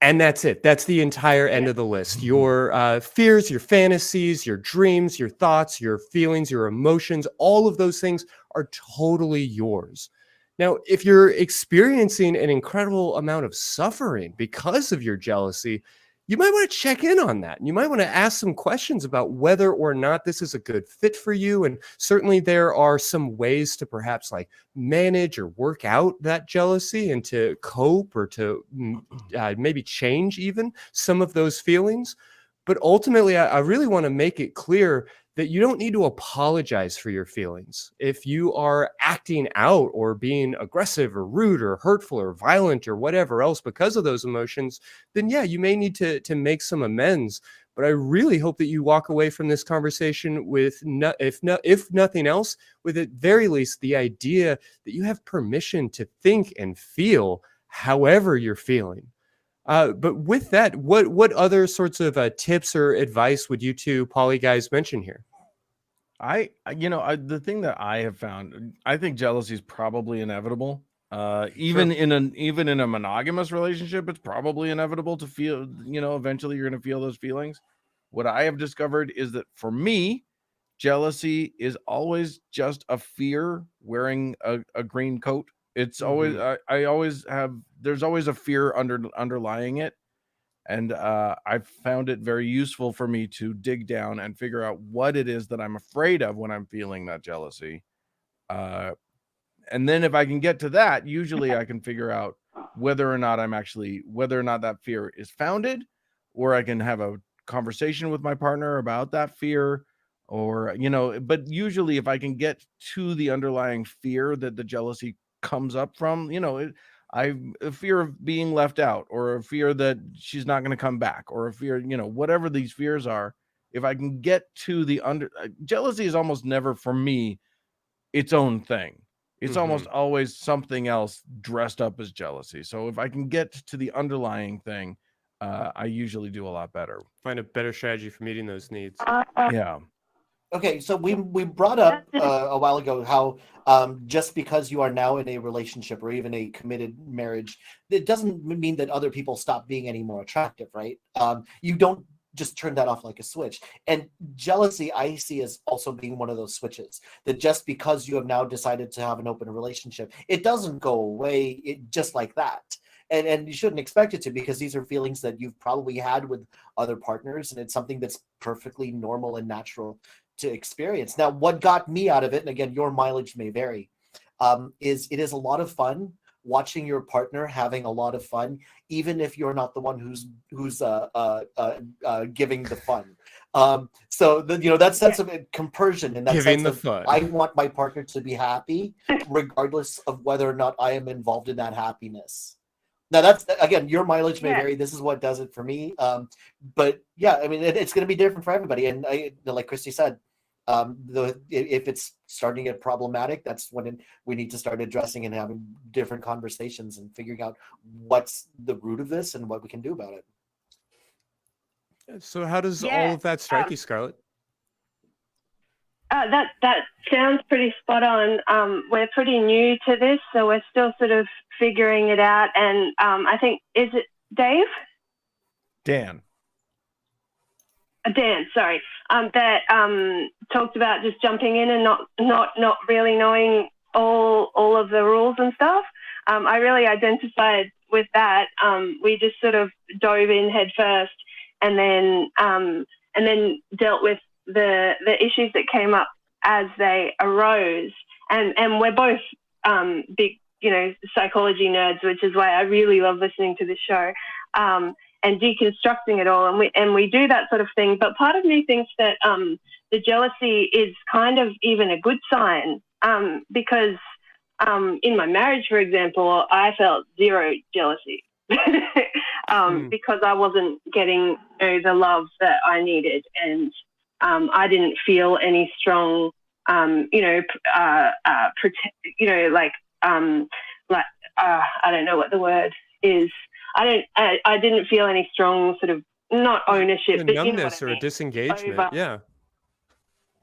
Speaker 3: And that's it. That's the entire end of the list. Your fears, your fantasies, your dreams, your thoughts, your feelings, your emotions, all of those things are totally yours. Now, if you're experiencing an incredible amount of suffering because of your jealousy, you might want to check in on that. You might want to ask some questions about whether or not this is a good fit for you. And certainly there are some ways to perhaps like manage or work out that jealousy and to cope or to maybe change even some of those feelings. But ultimately, I really want to make it clear that you don't need to apologize for your feelings. If you are acting out or being aggressive or rude or hurtful or violent or whatever else because of those emotions, then yeah, you may need to make some amends. But I really hope that you walk away from this conversation with, if nothing else, with at very least the idea that you have permission to think and feel however you're feeling. But with that, what other sorts of tips or advice would you two poly guys mention here?
Speaker 5: The thing that I have found, I think jealousy is probably inevitable. Even in a monogamous relationship, it's probably inevitable to feel, eventually you're going to feel those feelings. What I have discovered is that for me, jealousy is always just a fear wearing a green coat. It's always, I always have, there's always a fear underlying it. And I've found it very useful for me to dig down and figure out what it is that I'm afraid of when I'm feeling that jealousy. And then if I can get to that, usually I can figure out whether or not that fear is founded, or I can have a conversation with my partner about that fear, or, but usually if I can get to the underlying fear that the jealousy comes up from, a fear of being left out, or a fear that she's not going to come back, or a fear, whatever these fears are, if I can get to the jealousy is almost never for me its own thing. It's almost always something else dressed up as jealousy. So if I can get to the underlying thing, I usually do a lot better.
Speaker 3: Find a better strategy for meeting those needs.
Speaker 5: Yeah.
Speaker 4: Okay, so we brought up a while ago how just because you are now in a relationship or even a committed marriage, it doesn't mean that other people stop being any more attractive, right? You don't just turn that off like a switch. And jealousy, I see as also being one of those switches, that just because you have now decided to have an open relationship, it doesn't go away just like that. And you shouldn't expect it to, because these are feelings that you've probably had with other partners, and it's something that's perfectly normal and natural to experience. Now, what got me out of it, and again, your mileage may vary, is it is a lot of fun watching your partner having a lot of fun, even if you're not the one who's giving the fun. So that sense of compersion, and that
Speaker 3: Giving
Speaker 4: sense
Speaker 3: the
Speaker 4: of
Speaker 3: fun.
Speaker 4: I want my partner to be happy, regardless of whether or not I am involved in that happiness. Now, that's, again, your mileage may vary. This is what does it for me. But yeah, I mean, it's going to be different for everybody. And like Christy said, if it's starting to get problematic, that's when we need to start addressing and having different conversations and figuring out what's the root of this and what we can do about it.
Speaker 3: So how does all of that strike you, Scarlett?
Speaker 7: That sounds pretty spot on. We're pretty new to this, so we're still sort of figuring it out. And I think, is it Dave?
Speaker 5: Dan,
Speaker 7: sorry. That talked about just jumping in and not really knowing all of the rules and stuff. I really identified with that. We just sort of dove in head first, and then dealt with the issues that came up as they arose. And we're both big, psychology nerds, which is why I really love listening to this show. And deconstructing it all, and we do that sort of thing. But part of me thinks that the jealousy is kind of even a good sign, because in my marriage, for example, I felt zero jealousy because I wasn't getting the love that I needed, and I didn't feel any strong, I don't know what the word is. I didn't feel any strong sort of, not ownership, but
Speaker 3: numbness or a disengagement.
Speaker 7: Yeah,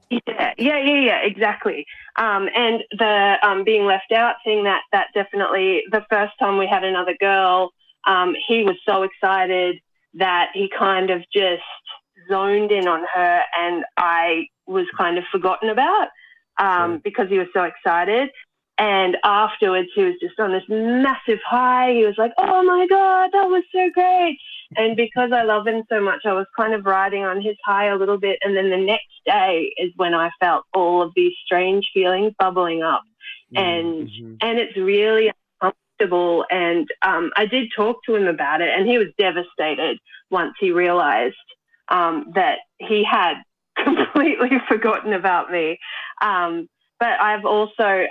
Speaker 7: exactly. And the being left out thing, that definitely, the first time we had another girl, he was so excited that he kind of just zoned in on her, and I was kind of forgotten about because he was so excited. And afterwards, he was just on this massive high. He was like, oh my God, that was so great. And because I love him so much, I was kind of riding on his high a little bit. And then the next day is when I felt all of these strange feelings bubbling up. And it's really uncomfortable. And I did talk to him about it, and he was devastated once he realized that he had completely forgotten about me. But I've also,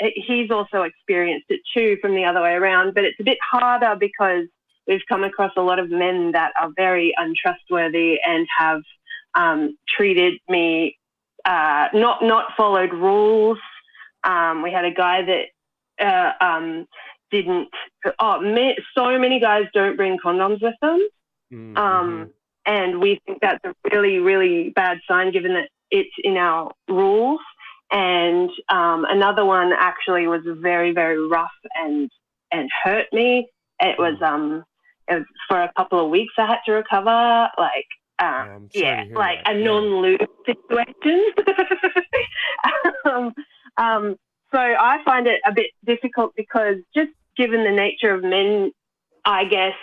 Speaker 7: he's also experienced it too from the other way around. But it's a bit harder because we've come across a lot of men that are very untrustworthy and have treated me, not followed rules. We had a guy that so many guys don't bring condoms with them. And we think that's a really, really bad sign given that it's in our rules. And another one actually was very, very rough and hurt me. It was for a couple of weeks I had to recover, like a non-lube situation. So I find it a bit difficult because just given the nature of men, I guess,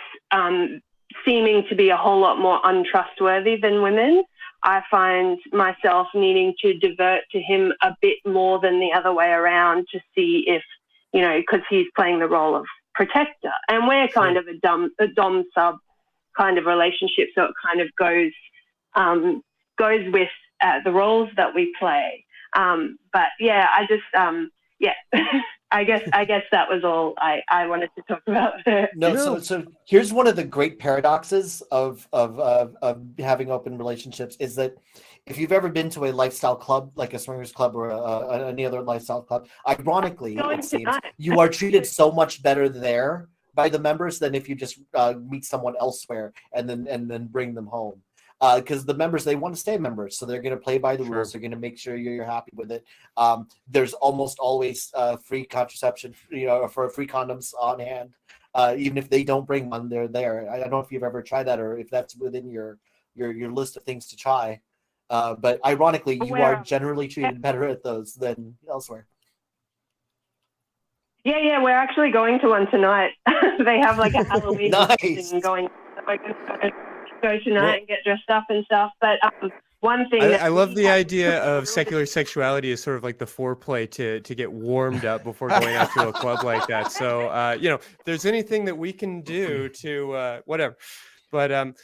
Speaker 7: seeming to be a whole lot more untrustworthy than women, I find myself needing to divert to him a bit more than the other way around to see if, because he's playing the role of protector. And we're kind of a dom-sub kind of relationship, so it kind of goes with the roles that we play. But yeah, I just, I guess that was all I wanted to talk about.
Speaker 4: So here's one of the great paradoxes of having open relationships is that if you've ever been to a lifestyle club, like a swingers club or any other lifestyle club, ironically, it seems you are treated so much better there by the members than if you just meet someone elsewhere and then bring them home. Because the members, they want to stay members, so they're going to play by the rules. They're going to make sure you're happy with it. There's almost always free contraception, for free condoms on hand. Even if they don't bring one, they're there. I don't know if you've ever tried that or if that's within your list of things to try. But ironically, you are generally treated better at those than elsewhere.
Speaker 7: Yeah, we're actually going to one tonight. They have like a Halloween
Speaker 4: nice.
Speaker 7: Going. Go tonight and get dressed up and stuff. But one thing
Speaker 3: I love the idea of secular sexuality as sort of like the foreplay to get warmed up before going out to a club like that. So if there's anything that we can do to whatever. But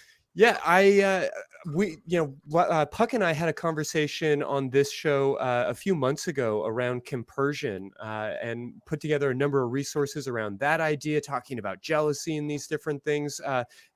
Speaker 3: Puck and I had a conversation on this show a few months ago around compersion and put together a number of resources around that idea, talking about jealousy and these different things,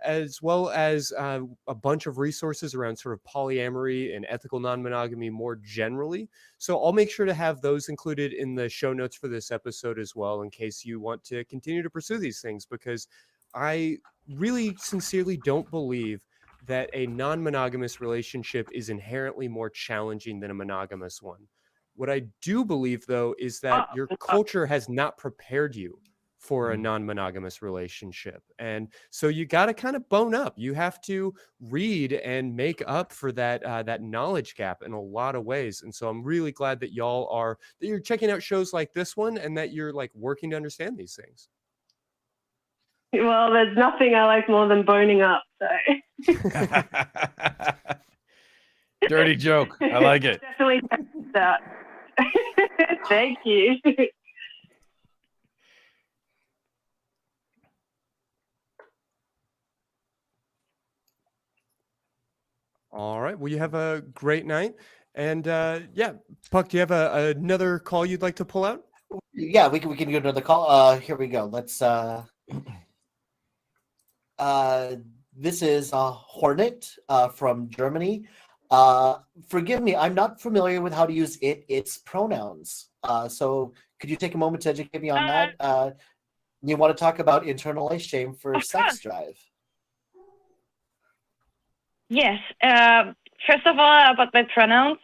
Speaker 3: as well as a bunch of resources around sort of polyamory and ethical non-monogamy more generally. So I'll make sure to have those included in the show notes for this episode as well, in case you want to continue to pursue these things, because I really sincerely don't believe that a non-monogamous relationship is inherently more challenging than a monogamous one. What I do believe, though, is that your culture has not prepared you for a non-monogamous relationship. And so you got to kind of bone up. You have to read and make up for that knowledge gap in a lot of ways. And so I'm really glad that you're checking out shows like this one and that you're like working to understand these things.
Speaker 7: Well, there's nothing I like more than boning up. So.
Speaker 5: Dirty joke. I like it.
Speaker 7: Definitely that. Thank you.
Speaker 3: All right. Well, you have a great night. And Puck, do you have another call you'd like to pull out?
Speaker 4: Yeah, we can do another call. Here we go. Let's. This is Hornet from Germany. Forgive me, I'm not familiar with how to use its pronouns. So could you take a moment to educate me on that? You want to talk about internalized shame for sex drive?
Speaker 8: Yes. First of all, about my pronouns.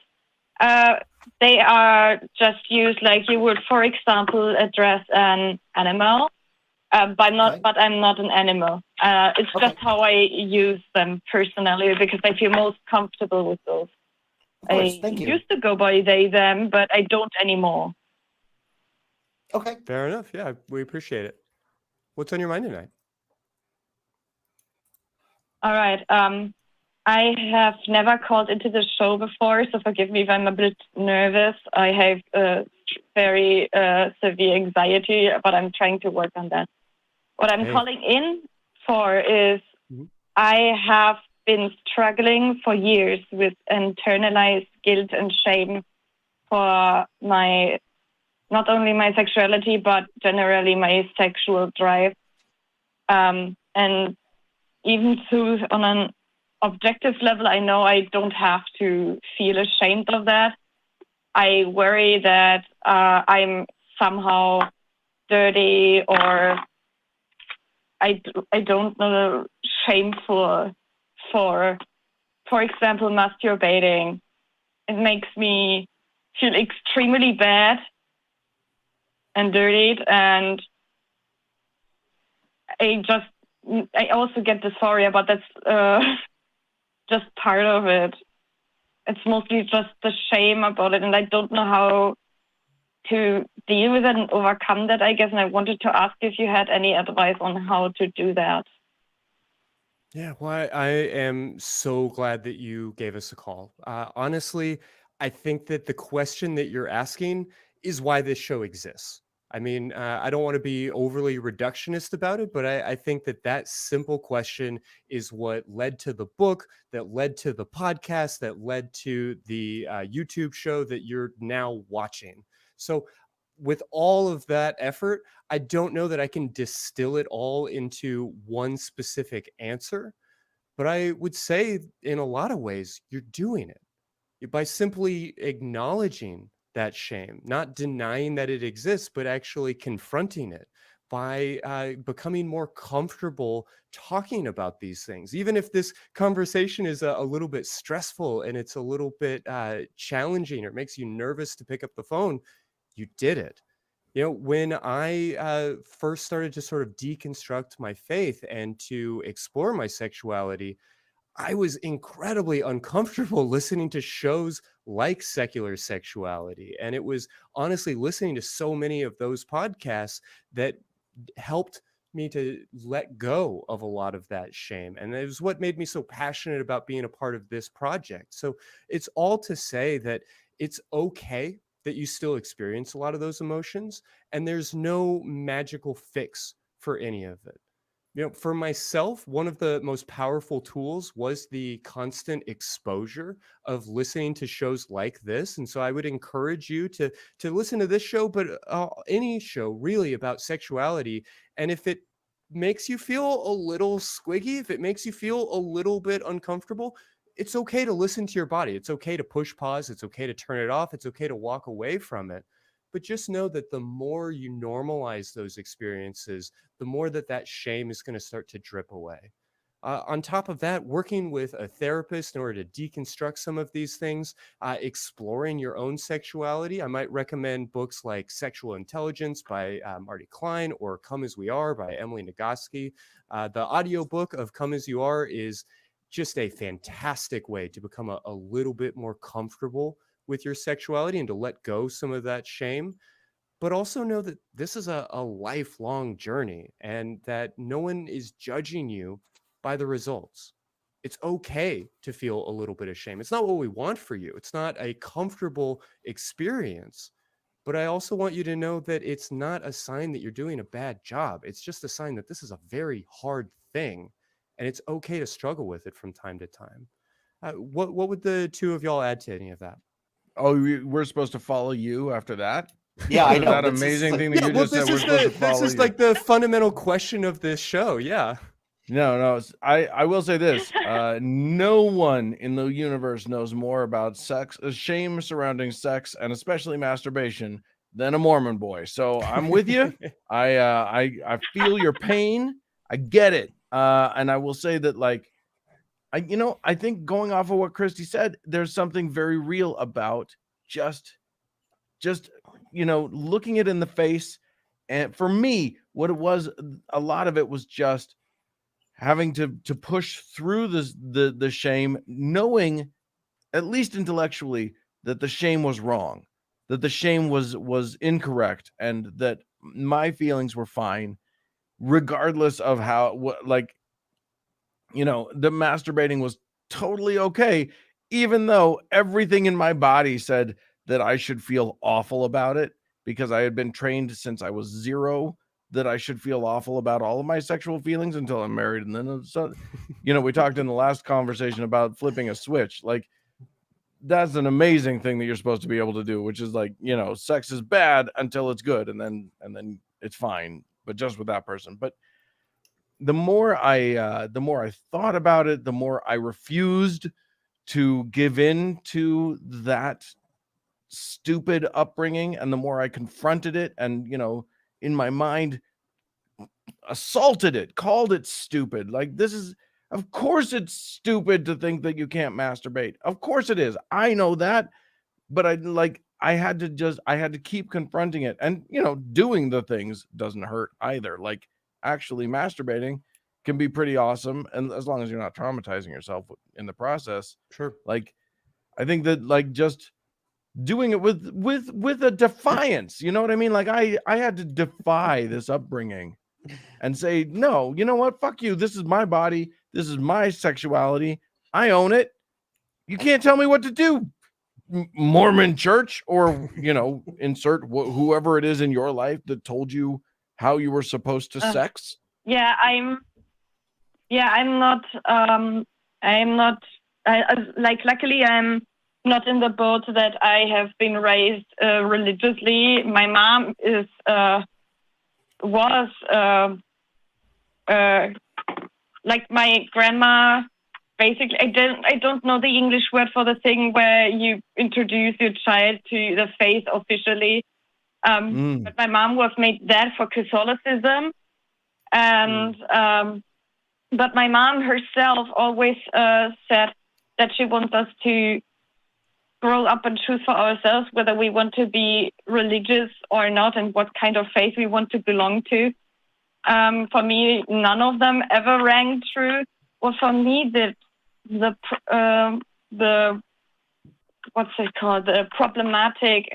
Speaker 8: They are just used like you would, for example, address an animal. But I'm not an animal. It's just how I use them personally because I feel most comfortable with those.
Speaker 4: Of course, thank you.
Speaker 8: Used to go by they, them, but I don't anymore.
Speaker 4: Okay.
Speaker 3: Fair enough. Yeah, we appreciate it. What's on your mind tonight?
Speaker 8: All right. I have never called into the show before, so forgive me if I'm a bit nervous. I have very severe anxiety, but I'm trying to work on that. What I'm calling in for is I have been struggling for years with internalized guilt and shame for not only my sexuality, but generally my sexual drive. And even though on an objective level, I know I don't have to feel ashamed of that. I worry that I'm somehow dirty or I don't know, shameful for example, masturbating. It makes me feel extremely bad and dirtied, and I also get dysphoria, but that's just part of it. It's mostly just the shame about it, and I don't know how to deal with it and overcome that, I guess. And I wanted to ask if you had any advice on how to do that.
Speaker 3: Yeah, well, I am so glad that you gave us a call. Honestly, I think that the question that you're asking is why this show exists. I mean, I don't want to be overly reductionist about it, but I think that that simple question is what led to the book, that led to the podcast, that led to the YouTube show that you're now watching. So with all of that effort, I don't know that I can distill it all into one specific answer, but I would say in a lot of ways, you're doing it by simply acknowledging that shame, not denying that it exists, but actually confronting it, by becoming more comfortable talking about these things. Even if this conversation is a little bit stressful and it's a little bit challenging, or it makes you nervous to pick up the phone, you did it. You know, when I first started to sort of deconstruct my faith and to explore my sexuality, I was incredibly uncomfortable listening to shows like Secular Sexuality. And it was honestly listening to so many of those podcasts that helped me to let go of a lot of that shame. And it was what made me so passionate about being a part of this project. So it's all to say that it's okay that you still experience a lot of those emotions, and there's no magical fix for any of it. You know, for myself, one of the most powerful tools was the constant exposure of listening to shows like this. And so I would encourage you to listen to this show, but any show really about sexuality. And if it makes you feel a little squiggy, if it makes you feel a little bit uncomfortable, it's okay to listen to your body. It's okay to push pause. It's okay to turn it off. It's okay to walk away from it. But just know that the more you normalize those experiences, the more that shame is going to start to drip away. On top of that, working with a therapist in order to deconstruct some of these things, exploring your own sexuality, I might recommend books like Sexual Intelligence by Marty Klein, or Come As We Are by Emily Nagoski. The audiobook of Come As You Are is just a fantastic way to become a little bit more comfortable with your sexuality and to let go some of that shame. But also know that this is a lifelong journey, and that no one is judging you by the results. It's okay to feel a little bit of shame. It's not what we want for you. It's not a comfortable experience. But I also want you to know that it's not a sign that you're doing a bad job. It's just a sign that this is a very hard thing, and it's okay to struggle with it from time to time. What would the two of y'all add to any of that?
Speaker 5: Oh, we're supposed to follow you after that?
Speaker 4: Yeah, I know.
Speaker 5: That amazing thing that you just said.
Speaker 3: This is like the fundamental question of this show. Yeah.
Speaker 5: No. I will say this: no one in the universe knows more about sex, shame surrounding sex, and especially masturbation, than a Mormon boy. So I'm with you. I feel your pain. I get it. And I will say that, like, I think going off of what Christy said, there's something very real about just looking it in the face. And for me, what it was, a lot of it was just having to push through the shame, knowing, at least intellectually, that the shame was wrong. that the shame was incorrect, and that my feelings were fine, regardless of how like, you know, the masturbating was totally okay, even though everything in my body said that I should feel awful about it, because I had been trained since I was 0 that I should feel awful about all of my sexual feelings until I'm married. And then, so, you know, we talked in the last conversation about flipping a switch. Like, that's an amazing thing that you're supposed to be able to do, which is like, you know, sex is bad until it's good, and then it's fine, but just with that person. But the more I thought about it, the more I refused to give in to that stupid upbringing, and the more I confronted it, and, you know, in my mind assaulted it, called it stupid. Like, this is, of course it's stupid to think that you can't masturbate. Of course it is. I know that, but I had to keep confronting it. And, you know, doing the things doesn't hurt either. Like, actually masturbating can be pretty awesome, and as long as you're not traumatizing yourself in the process.
Speaker 3: Sure.
Speaker 5: Like, I think that, like, just doing it with a defiance, you know what I mean? Like, I had to defy this upbringing and say, no, you know what? Fuck you. This is my body. This is my sexuality. I own it. You can't tell me what to do, Mormon church, or, you know, insert whoever it is in your life that told you how you were supposed to sex.
Speaker 8: Yeah, I'm not, luckily I'm not in the boat that I have been raised religiously. My mom was like my grandma. Basically, I don't know the English word for the thing where you introduce your child to the faith officially. But my mom was made that for Catholicism, and but my mom herself always said that she wants us to grow up and choose for ourselves whether we want to be religious or not, and what kind of faith we want to belong to. For me, none of them ever rang true. Well, for me, the what's it called? The problematic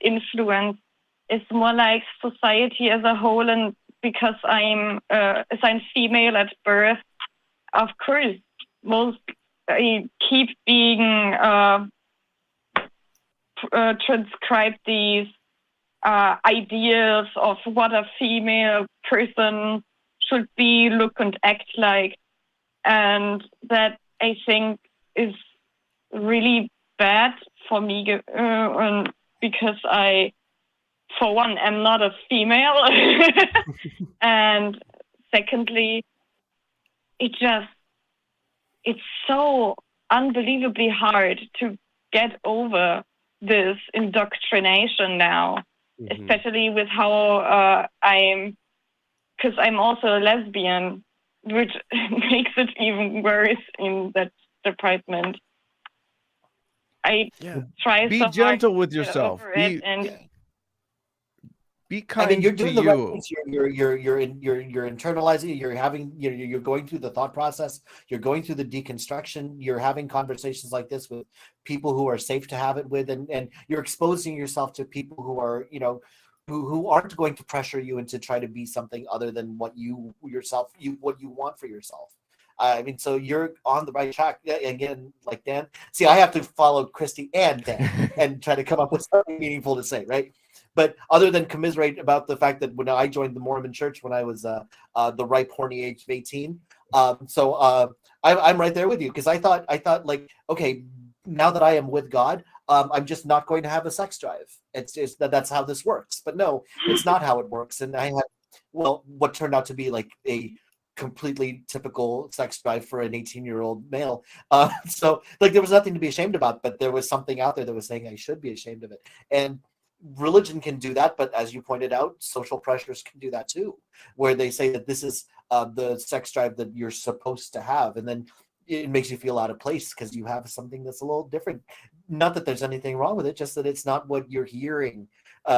Speaker 8: influence is more like society as a whole, and because I'm assigned female at birth, of course, most keep being transcribed these ideas of what a female person should be, look, and act like. And that, I think, is really bad for me, because I, for one, am not a female. And secondly, it's so unbelievably hard to get over this indoctrination now, especially with how because I'm also a lesbian, which makes it even worse in that department. I try
Speaker 5: be
Speaker 8: so
Speaker 5: gentle
Speaker 8: hard
Speaker 5: with
Speaker 8: to get
Speaker 5: yourself.
Speaker 8: over it, and
Speaker 5: Be kind.
Speaker 4: I mean, you're doing
Speaker 5: to
Speaker 4: the right
Speaker 5: you.
Speaker 4: things. You're internalizing. You're going through the thought process. You're going through the deconstruction. You're having conversations like this with people who are safe to have it with, and you're exposing yourself to people who are, you know, who aren't going to pressure you into try to be something other than what you want for yourself. I mean, so you're on the right track. Again, like Dan. See, I have to follow Christy and Dan and try to come up with something meaningful to say, right? But other than commiserate about the fact that when I joined the Mormon church when I was the ripe, horny age of 18, I'm right there with you, because I thought like, okay, now that I am with God, I'm just not going to have a sex drive. It's just that's how this works. But no, it's not how it works. And I had, well, what turned out to be like a completely typical sex drive for an 18-year-old male. So like there was nothing to be ashamed about, but there was something out there that was saying I should be ashamed of it. And religion can do that, but as you pointed out, social pressures can do that too, where they say that this is the sex drive that you're supposed to have, and then it makes you feel out of place because you have something that's a little different. Not that there's anything wrong with it, just that it's not what you're hearing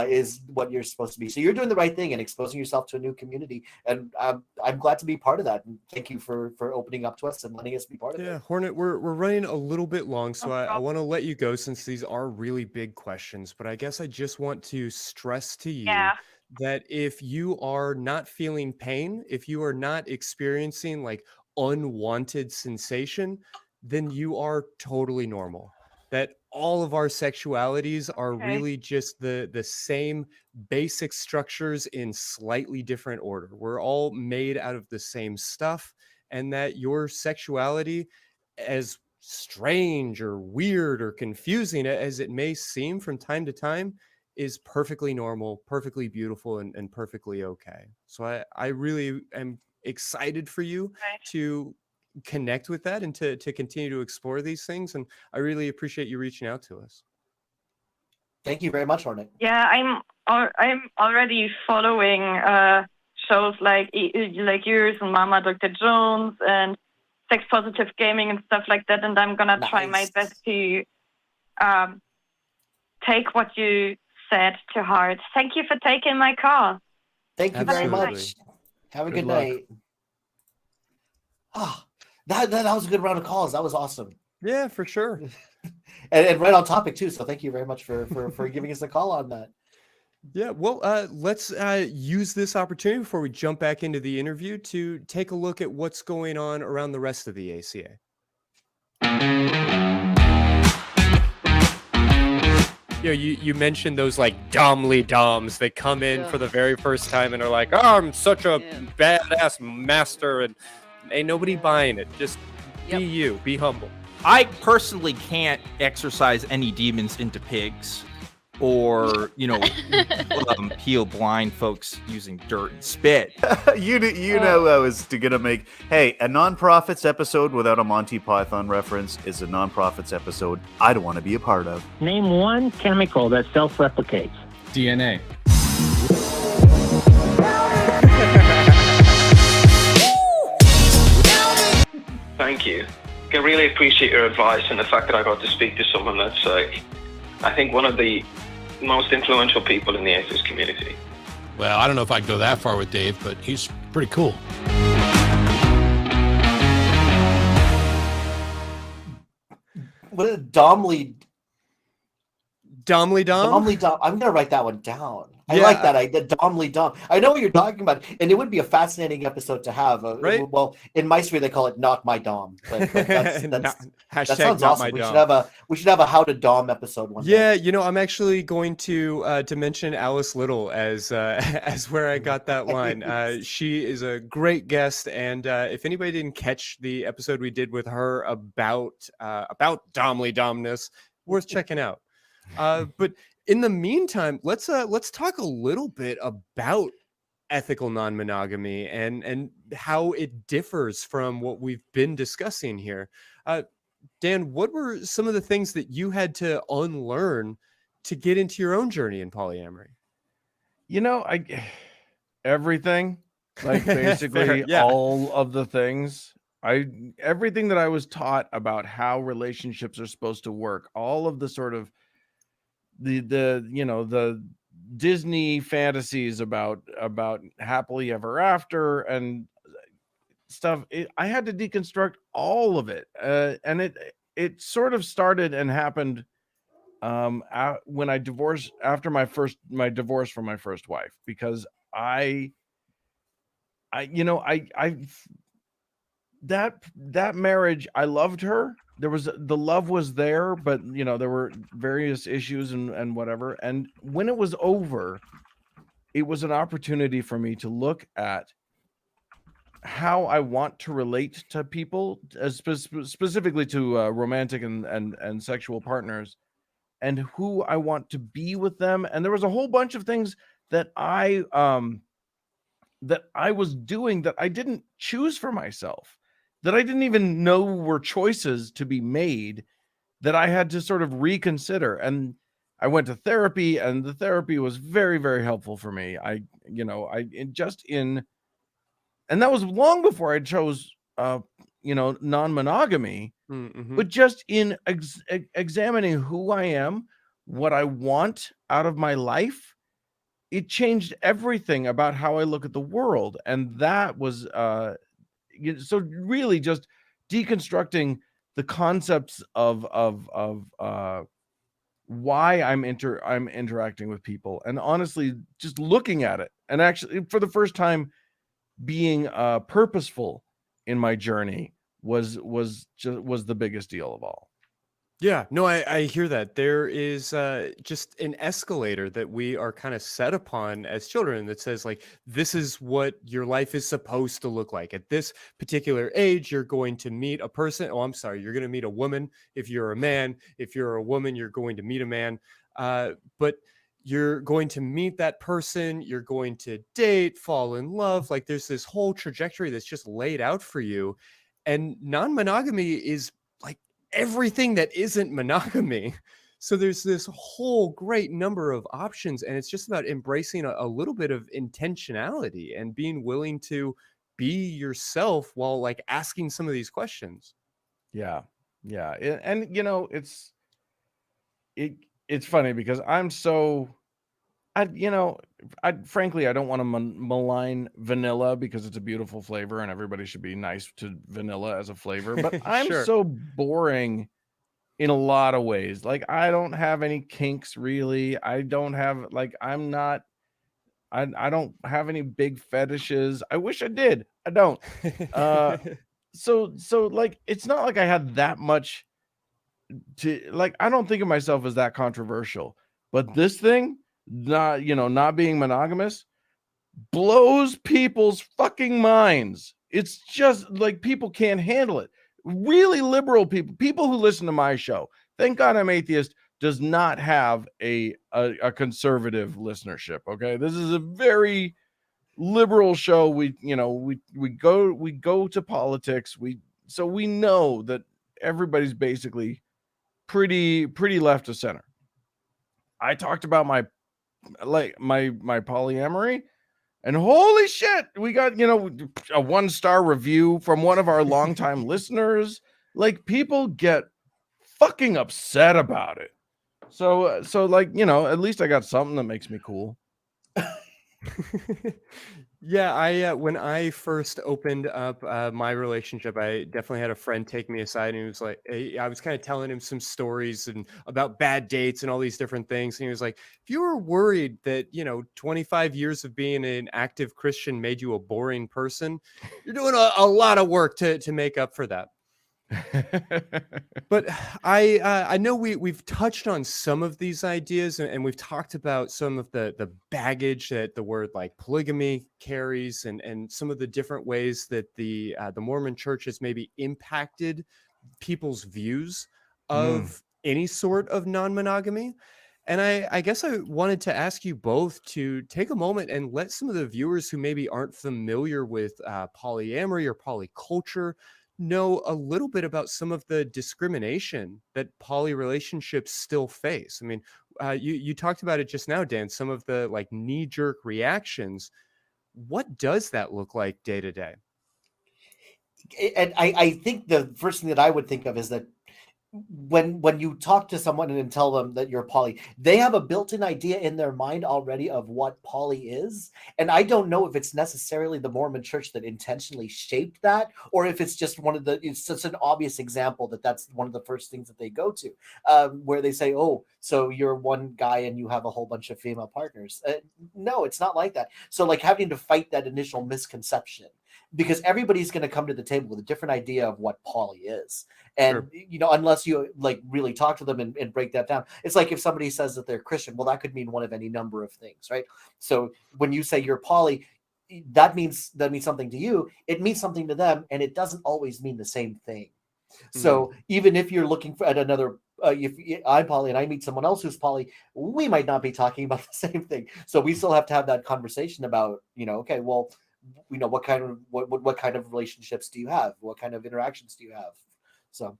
Speaker 4: is what you're supposed to be. So you're doing the right thing and exposing yourself to a new community. And I'm glad to be part of that. And thank you for opening up to us and letting us be part of it.
Speaker 3: Yeah, Hornet, we're running a little bit long, so I want to let you go since these are really big questions. But I guess I just want to stress to you that if you are not feeling pain, if you are not experiencing like unwanted sensation, then you are totally normal. That all of our sexualities are really just the same basic structures in slightly different order. We're all made out of the same stuff, and that your sexuality, as strange or weird or confusing as it may seem from time to time, is perfectly normal, perfectly beautiful, and perfectly okay. So I really am excited for you to connect with that and to continue to explore these things. And I really appreciate you reaching out to us.
Speaker 4: Thank you very much, Hornet.
Speaker 8: Yeah, I'm already following shows like yours and Mama Dr. Jones and Sex Positive Gaming and stuff like that, and I'm gonna try my best to take what you said to heart. Thank you for taking my call.
Speaker 4: Thank you very much. Have a good night. Oh, that was a good round of calls. That was awesome.
Speaker 3: Yeah, for sure.
Speaker 4: and right on topic too. So thank you very much for giving us a call on that.
Speaker 3: Yeah, well, let's use this opportunity before we jump back into the interview to take a look at what's going on around the rest of the ACA. You mentioned those like domly doms that come in for the very first time and are like, oh, I'm such a badass master, and ain't nobody buying it. Just be you, be humble.
Speaker 9: I personally can't exercise any demons into pigs or, heal blind folks using dirt and spit.
Speaker 10: you know I was gonna make, hey, a non-profits episode without a Monty Python reference is a non-profits episode I don't want to be a part of.
Speaker 11: Name one chemical that self-replicates.
Speaker 12: DNA.
Speaker 13: Thank you. I really appreciate your advice and the fact that I got to speak to someone that's, I think, one of the most influential people in the atheist community.
Speaker 14: Well, I don't know if I can go that far with Dave, but he's pretty cool.
Speaker 4: What a Domly Dom? I'm gonna write that one down. I like that. The Domly Dom. I know what you're talking about, and it would be a fascinating episode to have.
Speaker 3: Right?
Speaker 4: Well, in my sphere they call it "Not My Dom." But that sounds awesome. We should have a How to Dom episode one day.
Speaker 3: Yeah, I'm actually going to mention Alice Little as where I got that line. She is a great guest, and if anybody didn't catch the episode we did with her about Domly Domness, worth checking out. But in the meantime, let's talk a little bit about ethical non-monogamy and how it differs from what we've been discussing here. Dan, what were some of the things that you had to unlearn to get into your own journey in polyamory?
Speaker 5: Everything, like basically all of the things. Everything that I was taught about how relationships are supposed to work, all of the sort of the Disney fantasies about happily ever after and stuff. I had to deconstruct all of it, and it sort of started and happened when I divorced after my divorce from my first wife, because that marriage, I loved her. The love was there, but there were various issues and whatever. And when it was over, it was an opportunity for me to look at how I want to relate to people, specifically to romantic and sexual partners, and who I want to be with them. And there was a whole bunch of things that I was doing that I didn't choose for myself, that I didn't even know were choices to be made, that I had to sort of reconsider. And I went to therapy, and the therapy was very, very helpful for me. And that was long before I chose non-monogamy,
Speaker 3: Mm-hmm.
Speaker 5: but just in examining who I am, what I want out of my life, it changed everything about how I look at the world. And that was so really just deconstructing the concepts of why I'm interacting with people, and honestly just looking at it, and actually for the first time being purposeful in my journey was the biggest deal of all.
Speaker 3: Yeah, no, I hear that. There is just an escalator that we are kind of set upon as children that says, like, this is what your life is supposed to look like. At this particular age, you're going to meet a person. Oh, I'm sorry, you're going to meet a woman. If you're a man, if you're a woman, you're going to meet a man. But you're going to meet that person. You're going to date, fall in love. Like, there's this whole trajectory that's just laid out for you. And non-monogamy is like everything that isn't monogamy. So there's this whole great number of options, and it's just about embracing a little bit of intentionality and being willing to be yourself while like asking some of these questions.
Speaker 5: Yeah. And it's funny because I'm so frankly, I don't want to malign vanilla because it's a beautiful flavor and everybody should be nice to vanilla as a flavor, but I'm
Speaker 3: Sure.
Speaker 5: so boring in a lot of ways. Like, I don't have any kinks really. I don't have I don't have any big fetishes. I wish I did. I don't. So like, it's not like I had that much to like. I don't think of myself as that controversial, but this thing, not being monogamous, blows people's fucking minds. It's just like people can't handle it. Really liberal people who listen to my show, Thank God I'm Atheist, does not have a conservative listenership. Okay, this is a very liberal show. We go to politics. So we know that everybody's basically pretty left of center. I talked about my polyamory, and holy shit, we got a 1-star review from one of our longtime listeners. Like, people get fucking upset about it. So like, at least I got something that makes me cool.
Speaker 3: Yeah, I when I first opened up my relationship, I definitely had a friend take me aside, and he was like, I was kind of telling him some stories and about bad dates and all these different things, and he was like, if you were worried that 25 years of being an active Christian made you a boring person, you're doing a lot of work to make up for that. But I know we've touched on some of these ideas, and we've talked about some of the baggage that the word like polygamy carries, and some of the different ways that the Mormon Church has maybe impacted people's views of any sort of non-monogamy. And I guess I wanted to ask you both to take a moment and let some of the viewers who maybe aren't familiar with polyamory or polyculture know a little bit about some of the discrimination that poly relationships still face. I mean, you talked about it just now, Dan, some of the like knee-jerk reactions. What does that look like day to day?
Speaker 4: And I think the first thing that I would think of is that when you talk to someone and tell them that you're poly, they have a built-in idea in their mind already of what poly is. And I don't know if it's necessarily the Mormon Church that intentionally shaped that, or if it's just it's such an obvious example that's one of the first things that they go to, where they say, oh, so you're one guy and you have a whole bunch of female partners. No, it's not like that. So like having to fight that initial misconception, because everybody's going to come to the table with a different idea of what poly is. And, unless you like really talk to them and break that down, it's like if somebody says that they're Christian, well, that could mean one of any number of things, right? So when you say you're poly, that means something to you. It means something to them, and it doesn't always mean the same thing. So even if you're looking at another, if I'm poly and I meet someone else who's poly, we might not be talking about the same thing. So we still have to have that conversation about, okay, well, what kind of relationships do you have? What kind of interactions do you have? So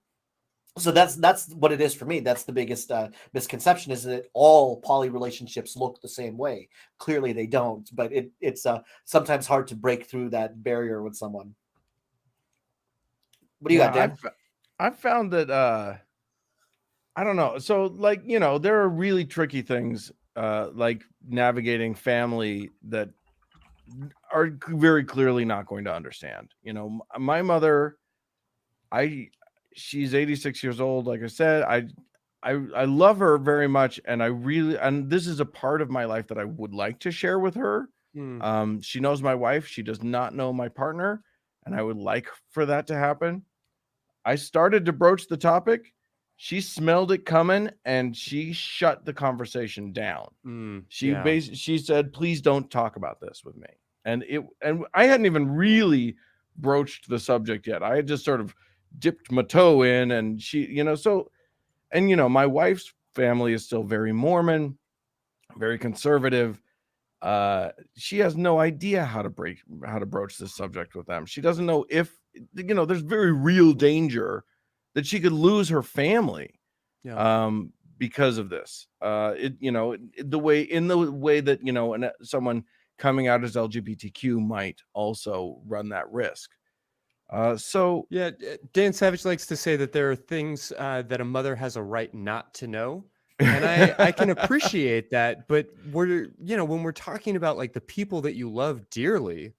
Speaker 4: that's what it is for me. That's the biggest misconception, is that all poly relationships look the same way. Clearly they don't, but it's sometimes hard to break through that barrier with someone. What do you got, Dan?
Speaker 5: I've found that I don't know. So like, you know, there are really tricky things like navigating family that are very clearly not going to understand. You know, my mother, she's 86 years old. Like I said, I love her very much, and this is a part of my life that I would like to share with her. She knows my wife. She does not know my partner, and I would like for that to happen. I started to broach the topic. She smelled it coming, and she shut the conversation down. She said, "Please don't talk about this with me." And I hadn't even really broached the subject yet. I had just sort of dipped my toe in, and she, you know, so, and you know, my wife's family is still very Mormon, very conservative. She has no idea how to broach this subject with them. She doesn't know if, you know, there's very real danger that she could lose her family because of this. The way that, you know, someone coming out as LGBTQ might also run that risk. So
Speaker 3: yeah, Dan Savage likes to say that there are things that a mother has a right not to know. And I can appreciate that, but when we're talking about like the people that you love dearly,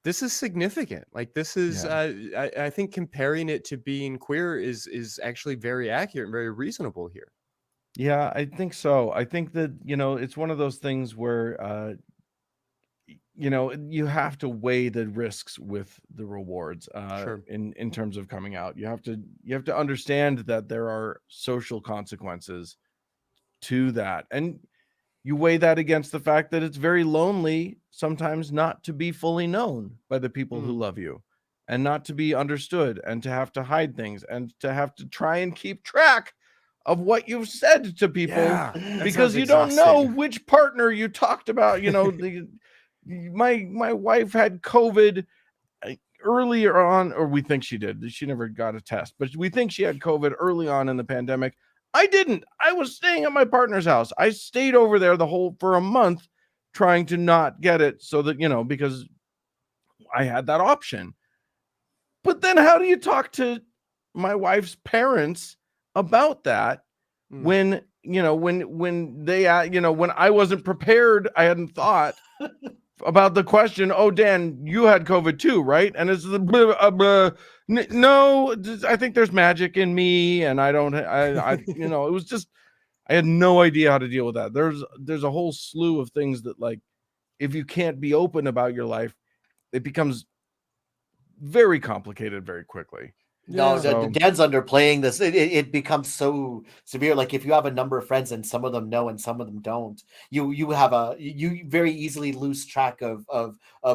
Speaker 3: this is significant. Like this is, I think comparing it to being queer is actually very accurate and very reasonable here.
Speaker 5: Yeah, I think so. I think that, you know, it's one of those things where, you know, you have to weigh the risks with the rewards in terms of coming out. You have to understand that there are social consequences to that, and you weigh that against the fact that it's very lonely sometimes not to be fully known by the people who love you, and not to be understood, and to have to hide things, and to have to try and keep track of what you've said to people because you don't know which partner you talked about. You know, my wife had COVID earlier on, or we think she did. She never got a test, but we think she had COVID early on in the pandemic. I didn't. I was staying at my partner's house. I stayed over there for a month trying to not get it, so that, you know, because I had that option. But then how do you talk to my wife's parents about that when, you know, when they, you know, when I wasn't prepared, I hadn't thought about the question, "Oh, Dan, you had COVID too, right?" And it's no, I think there's magic in me, and I you know, it was just, I had no idea how to deal with that. There's a whole slew of things that, like, if you can't be open about your life, it becomes very complicated very quickly.
Speaker 4: No, Dan's underplaying this. It becomes so severe. Like if you have a number of friends and some of them know and some of them don't, you very easily lose track of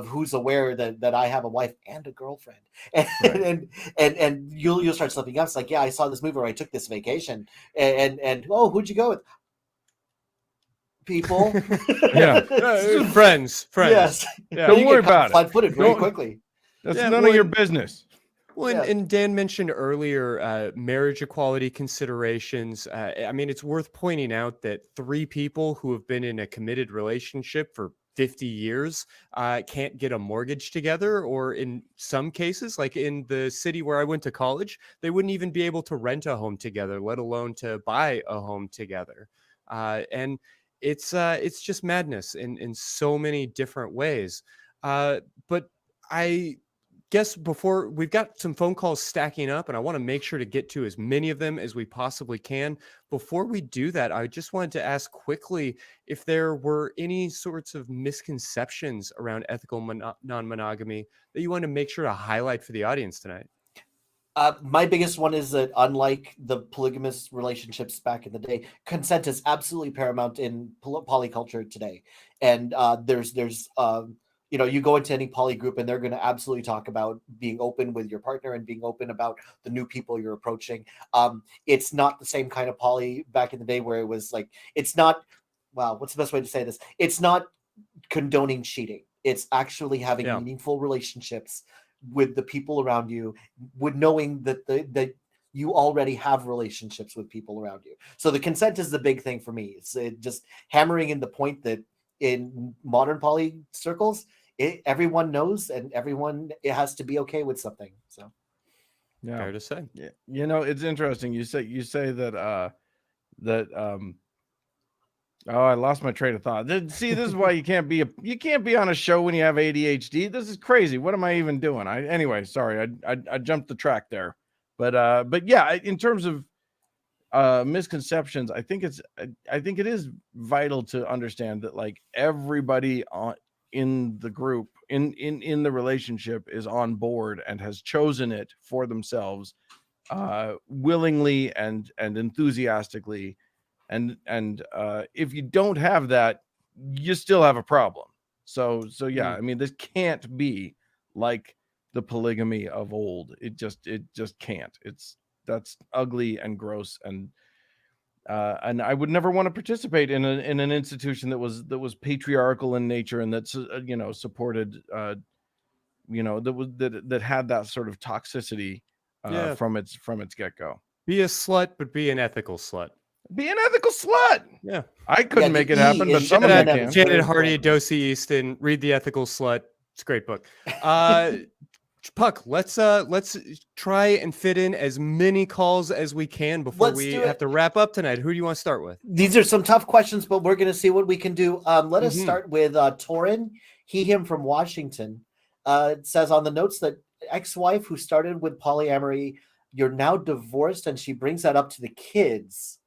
Speaker 4: who's aware that I have a wife and a girlfriend, and you'll start slipping up. It's like, yeah, I saw this movie or I took this vacation, and oh, who'd you go with? People,
Speaker 3: friends.
Speaker 4: Yes,
Speaker 5: don't worry about it.
Speaker 4: Flat-footed very quickly.
Speaker 5: That's none of your business.
Speaker 3: Well, and Dan mentioned earlier marriage equality considerations. I mean, it's worth pointing out that 3 people who have been in a committed relationship for 50 years can't get a mortgage together, or in some cases, like in the city where I went to college, they wouldn't even be able to rent a home together, let alone to buy a home together. And it's just madness in so many different ways. But I guess before, we've got some phone calls stacking up, and I want to make sure to get to as many of them as we possibly can. Before we do that, I just wanted to ask quickly if there were any sorts of misconceptions around ethical non-monogamy that you want to make sure to highlight for the audience tonight.
Speaker 4: My biggest one is that unlike the polygamous relationships back in the day, consent is absolutely paramount in polyculture today. And there's you know, you go into any poly group and they're going to absolutely talk about being open with your partner and being open about the new people you're approaching. It's not the same kind of poly back in the day where it was like, it's not, wow, what's the best way to say this? It's not condoning cheating. It's actually having meaningful relationships with the people around you, with knowing that that you already have relationships with people around you. So the consent is the big thing for me. It's just hammering in the point that in modern poly circles, everyone knows, and everyone, it has to be okay with something. So
Speaker 5: Yeah.
Speaker 3: Fair to say.
Speaker 5: Yeah. You know, it's interesting. You say that oh, I lost my train of thought. See, this is why you can't be on a show when you have ADHD. This is crazy. What am I even doing? Anyway, sorry. I jumped the track there. But yeah, in terms of misconceptions, I think it is vital to understand that like everybody in the group in the relationship is on board and has chosen it for themselves willingly and enthusiastically, and if you don't have that, you still have a problem. So yeah, I mean, this can't be like the polygamy of old. It just can't. That's ugly and gross, and I would never want to participate in an institution that was patriarchal in nature and that's supported that had that sort of toxicity from its get-go.
Speaker 3: Be a slut, but be an ethical slut.
Speaker 5: Be an ethical slut.
Speaker 3: Yeah,
Speaker 5: I couldn't make it happen, but some of you can.
Speaker 3: Janet Hardy, Dosey Easton, read The Ethical Slut. It's a great book. Puck, let's try and fit in as many calls as we can before we have to wrap up tonight. Who do you want to start with?
Speaker 4: These are some tough questions, but we're going to see what we can do. Let us start with Torin, him from Washington. It says on the notes that ex-wife who started with polyamory, you're now divorced, and she brings that up to the kids.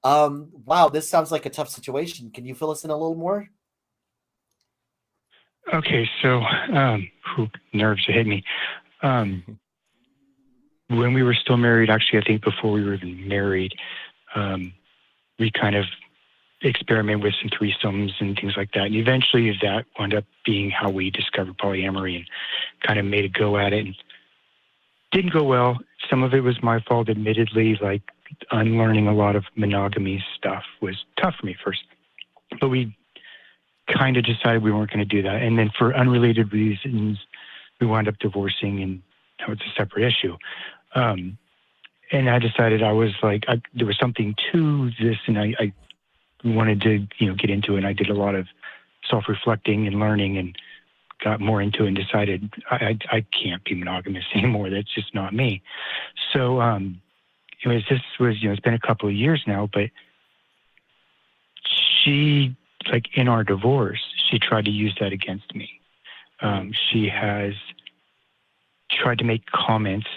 Speaker 4: Wow, this sounds like a tough situation. Can you fill us in a little more?
Speaker 12: Okay, so nerves hit me. When we were still married, actually, I think before we were even married, we kind of experimented with some threesomes and things like that. And eventually that wound up being how we discovered polyamory and kind of made a go at it. And didn't go well. Some of it was my fault, admittedly, like unlearning a lot of monogamy stuff was tough for me first. But we kind of decided we weren't going to do that. And then for unrelated reasons, we wound up divorcing, and now it's a separate issue. And I decided I was like, there was something to this, and I wanted to, get into it. And I did a lot of self-reflecting and learning and got more into it and decided I can't be monogamous anymore. That's just not me. So, anyways, this was, it's been a couple of years now, but she, like in our divorce, she tried to use that against me. She has tried to make comments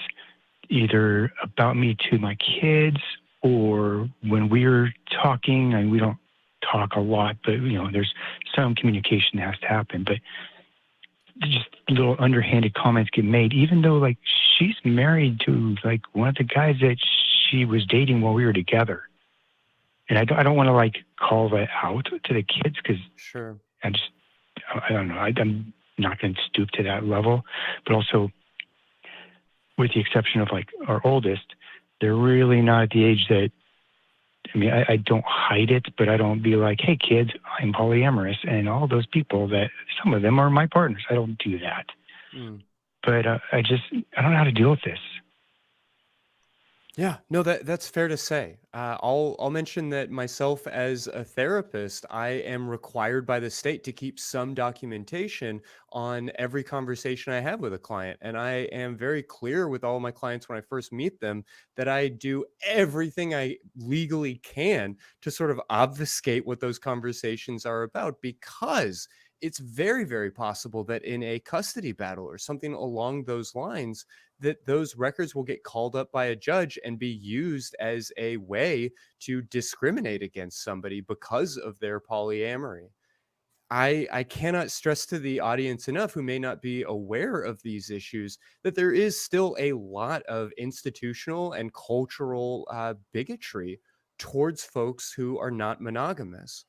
Speaker 12: either about me to my kids or when we're talking, and we don't talk a lot, but there's some communication that has to happen, but just little underhanded comments get made, even though like she's married to like one of the guys that she was dating while we were together. And I don't want to like call that out to the kids because
Speaker 3: sure,
Speaker 12: I don't know. I'm not going to stoop to that level, but also with the exception of like our oldest, they're really not at the age that, I don't hide it, but I don't be like, hey kids, I'm polyamorous, and all those people that some of them are my partners. I don't do that. But I don't know how to deal with this.
Speaker 3: Yeah, no, that's fair to say. I'll mention that myself as a therapist, I am required by the state to keep some documentation on every conversation I have with a client. And I am very clear with all my clients when I first meet them that I do everything I legally can to sort of obfuscate what those conversations are about, because it's very, very possible that in a custody battle or something along those lines, that those records will get called up by a judge and be used as a way to discriminate against somebody because of their polyamory. I cannot stress to the audience enough who may not be aware of these issues that there is still a lot of institutional and cultural bigotry towards folks who are not monogamous.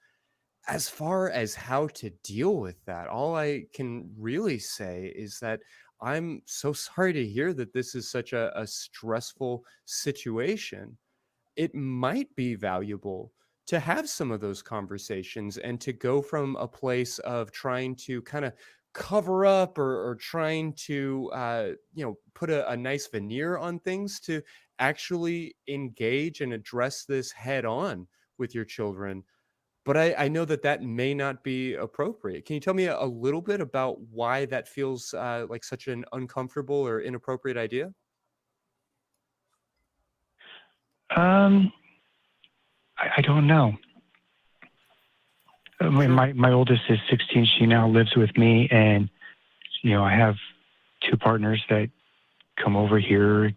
Speaker 3: As far as how to deal with that, all I can really say is that I'm so sorry to hear that this is such a stressful situation. It might be valuable to have some of those conversations and to go from a place of trying to kind of cover up or trying to, put a nice veneer on things to actually engage and address this head on with your children. But I know that may not be appropriate. Can you tell me a little bit about why that feels like such an uncomfortable or inappropriate idea?
Speaker 12: I don't know. My oldest is 16. She now lives with me, and I have two partners that come over here,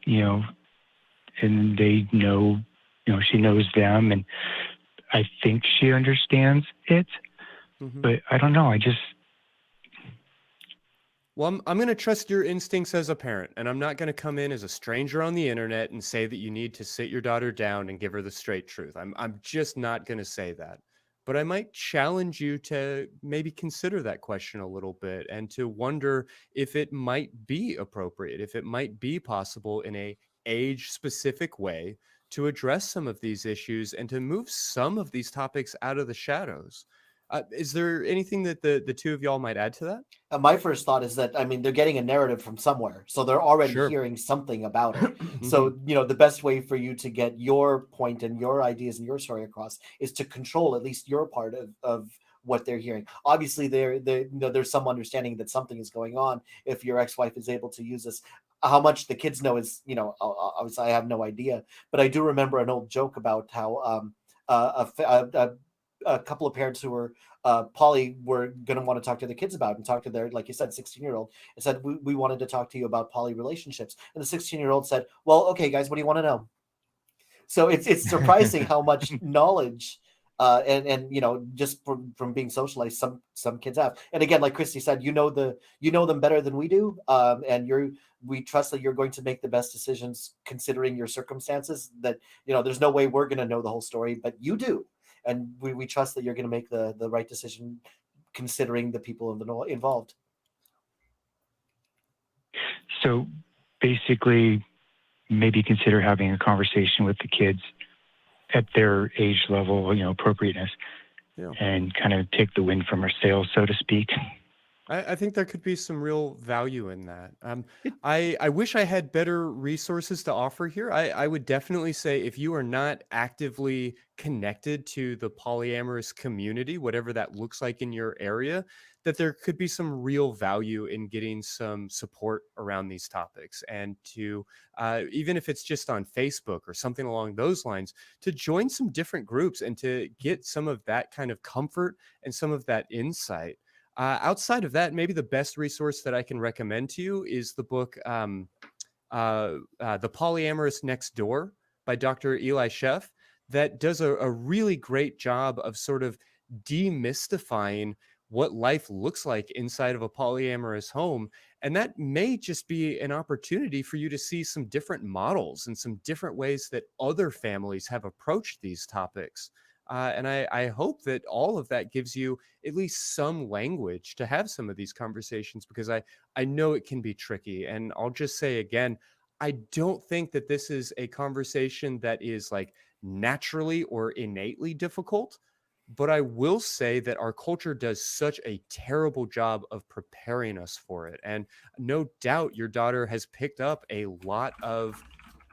Speaker 12: and they know, she knows them, and I think she understands it, but I don't know.
Speaker 3: Well, I'm going to trust your instincts as a parent, and I'm not going to come in as a stranger on the internet and say that you need to sit your daughter down and give her the straight truth. I'm just not going to say that. But I might challenge you to maybe consider that question a little bit and to wonder if it might be appropriate, if it might be possible in a age-specific way to address some of these issues and to move some of these topics out of the shadows. Is there anything that the two of y'all might add to that?
Speaker 4: My first thought is that, they're getting a narrative from somewhere. So they're already
Speaker 3: Sure.
Speaker 4: hearing something about it. So, the best way for you to get your point and your ideas and your story across is to control at least your part of what they're hearing. Obviously, there's some understanding that something is going on if your ex-wife is able to use this. How much the kids know is, obviously I have no idea. But I do remember an old joke about how a couple of parents who were poly were going to want to talk to their kids about and talk to their, like you said, 16-year-old and said, we wanted to talk to you about poly relationships. And the 16-year-old said, well, okay, guys, what do you want to know? So it's surprising how much knowledge and just from being socialized some kids have. And again, like Christy said, you know them better than we do, and we trust that you're going to make the best decisions considering your circumstances. That there's no way we're going to know the whole story, but you do. And we trust that you're going to make the right decision considering the people involved.
Speaker 12: So basically, maybe consider having a conversation with the kids at their age level, appropriateness, and kind of take the wind from our sails, so to speak.
Speaker 3: I think there could be some real value in that. I wish I had better resources to offer here. I would definitely say if you are not actively connected to the polyamorous community, whatever that looks like in your area, that there could be some real value in getting some support around these topics, and to even if it's just on Facebook or something along those lines, to join some different groups and to get some of that kind of comfort and some of that insight. Outside of that, maybe the best resource that I can recommend to you is the book, The Polyamorous Next Door by Dr. Eli Sheff, that does a really great job of sort of demystifying what life looks like inside of a polyamorous home. And that may just be an opportunity for you to see some different models and some different ways that other families have approached these topics. And I hope that all of that gives you at least some language to have some of these conversations, because I know it can be tricky. And I'll just say again, I don't think that this is a conversation that is like naturally or innately difficult. But I will say that our culture does such a terrible job of preparing us for it. And no doubt your daughter has picked up a lot of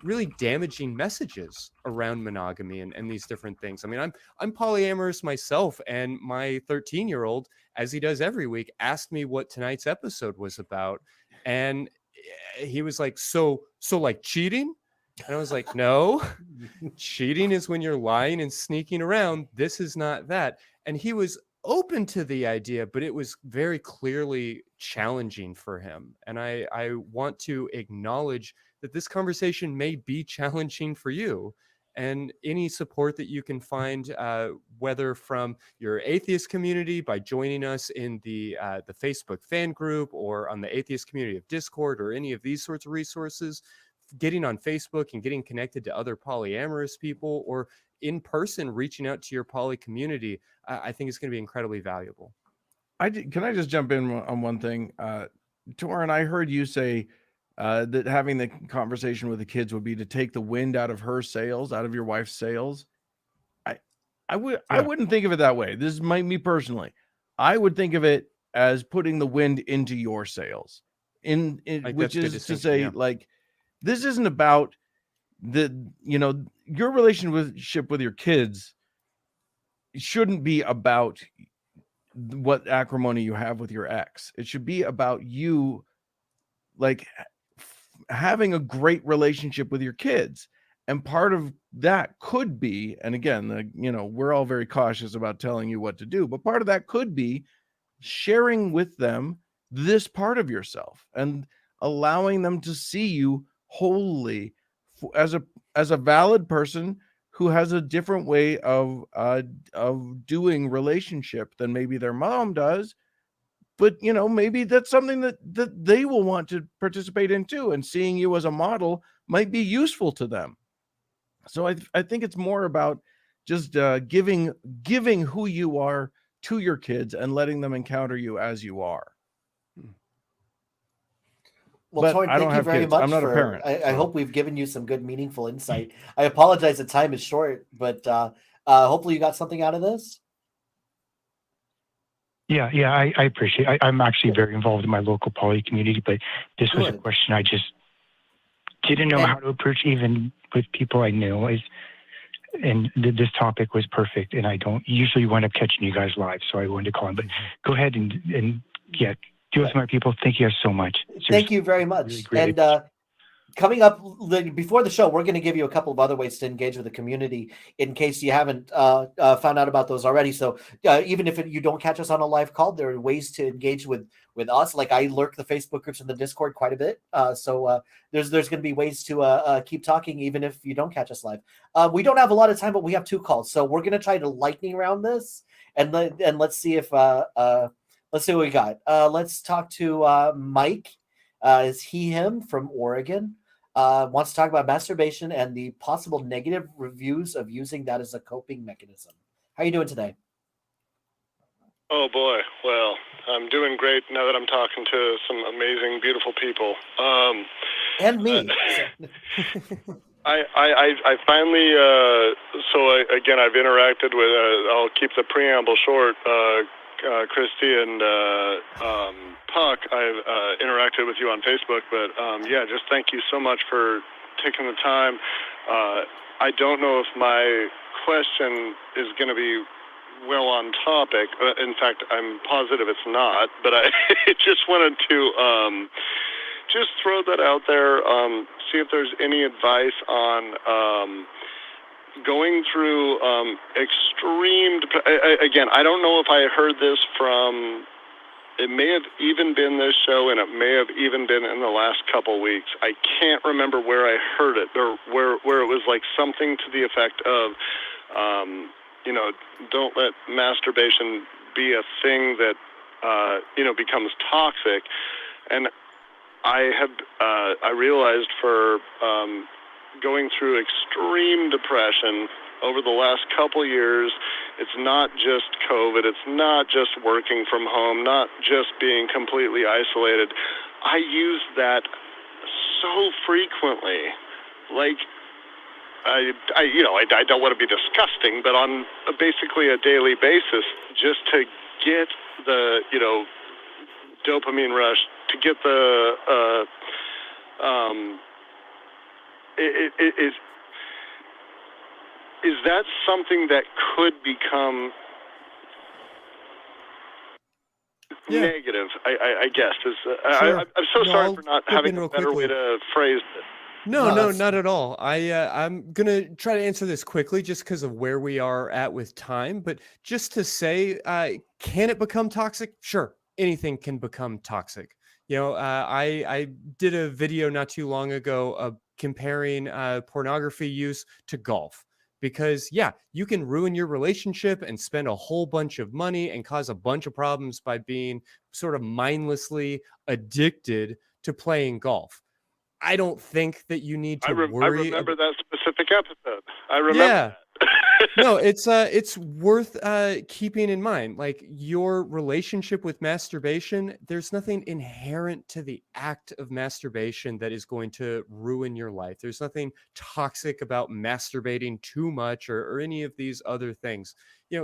Speaker 3: really damaging messages around monogamy and these different things. I mean, I'm polyamorous myself, and my 13-year-old, as he does every week, asked me what tonight's episode was about. And he was like, so like cheating? And I was like, no, cheating is when you're lying and sneaking around. This is not that. And he was open to the idea, but it was very clearly challenging for him. And I want to acknowledge that this conversation may be challenging for you, and any support that you can find, whether from your atheist community by joining us in the Facebook fan group, or on the atheist community of Discord, or any of these sorts of resources, getting on Facebook and getting connected to other polyamorous people, or in person reaching out to your poly community, I think it's going to be incredibly valuable.
Speaker 5: Can I just jump in on one thing? Torin, I heard you say that having the conversation with the kids would be to take the wind out of her sails, out of your wife's sails. I wouldn't think of it that way. This is me personally. I would think of it as putting the wind into your sails, which is to say, like, this isn't about your relationship with your kids shouldn't be about what acrimony you have with your ex. It should be about you, like, having a great relationship with your kids. And part of that could be, and again, we're all very cautious about telling you what to do, but part of that could be sharing with them this part of yourself and allowing them to see you wholly as a valid person who has a different way of doing relationship than maybe their mom does. But maybe that's something that they will want to participate in too, and seeing you as a model might be useful to them. So I think it's more about just giving who you are to your kids and letting them encounter you as you are.
Speaker 4: Well,
Speaker 5: But
Speaker 4: Torrin,
Speaker 5: I don't
Speaker 4: thank you
Speaker 5: have
Speaker 4: very
Speaker 5: kids.
Speaker 4: much.
Speaker 5: I'm not a parent.
Speaker 4: I hope we've given you some good, meaningful insight. I apologize the time is short, but hopefully you got something out of this.
Speaker 12: Yeah, I appreciate it. I'm actually very involved in my local poly community, but this was a question I just didn't know how to approach, even with people I know. And this topic was perfect, and I don't usually wind up catching you guys live, so I wanted to call in. But go ahead and yeah, deal with my people. Thank you guys so much. Seriously,
Speaker 4: Thank you very much.
Speaker 12: really great.
Speaker 4: And coming up before the show, we're going to give you a couple of other ways to engage with the community in case you haven't found out about those already. So even if you don't catch us on a live call, there are ways to engage with us. Like I lurk the Facebook groups and the Discord quite a bit. So there's going to be ways to keep talking even if you don't catch us live. We don't have a lot of time, but we have 2 calls. So we're going to try to lightning round this and let's see if let's see what we got. Let's talk to Mike. Is he him from Oregon? Wants to talk about masturbation and the possible negative reviews of using that as a coping mechanism. How are you doing today?
Speaker 15: Oh boy, well, I'm doing great now that I'm talking to some amazing, beautiful people.
Speaker 4: And me.
Speaker 15: I finally, again, I've interacted with, I'll keep the preamble short, Christy and Puck. I've interacted with you on Facebook, but yeah, just thank you so much for taking the time. I don't know if my question is going to be well on topic. In fact, I'm positive it's not, but I just wanted to just throw that out there, see if there's any advice on going through extreme. Again, I don't know if I heard this from. It may have even been this show, and it may have even been in the last couple weeks. I can't remember where I heard it, or where it was like something to the effect of, don't let masturbation be a thing that becomes toxic. And I realized for going through extreme depression over the last couple years, it's not just COVID, it's not just working from home, not just being completely isolated. I use that so frequently, like I don't want to be disgusting, but on basically a daily basis, just to get the dopamine rush, to get the is that something that could become negative? I guess.
Speaker 3: Sure.
Speaker 15: I'm so sorry
Speaker 3: I'll
Speaker 15: for not
Speaker 3: jump
Speaker 15: having
Speaker 3: in
Speaker 15: a
Speaker 3: real
Speaker 15: better way
Speaker 3: quickly.
Speaker 15: to phrase it.
Speaker 3: No, not at all. I'm gonna try to answer this quickly, just because of where we are at with time. But just to say, can it become toxic? Sure, anything can become toxic. I did a video not too long ago comparing pornography use to golf. Because, yeah, you can ruin your relationship and spend a whole bunch of money and cause a bunch of problems by being sort of mindlessly addicted to playing golf. I don't think that you need to worry.
Speaker 15: I remember that specific episode. I remember that.
Speaker 3: No, it's worth keeping in mind. Like, your relationship with masturbation, there's nothing inherent to the act of masturbation that is going to ruin your life. There's nothing toxic about masturbating too much or any of these other things.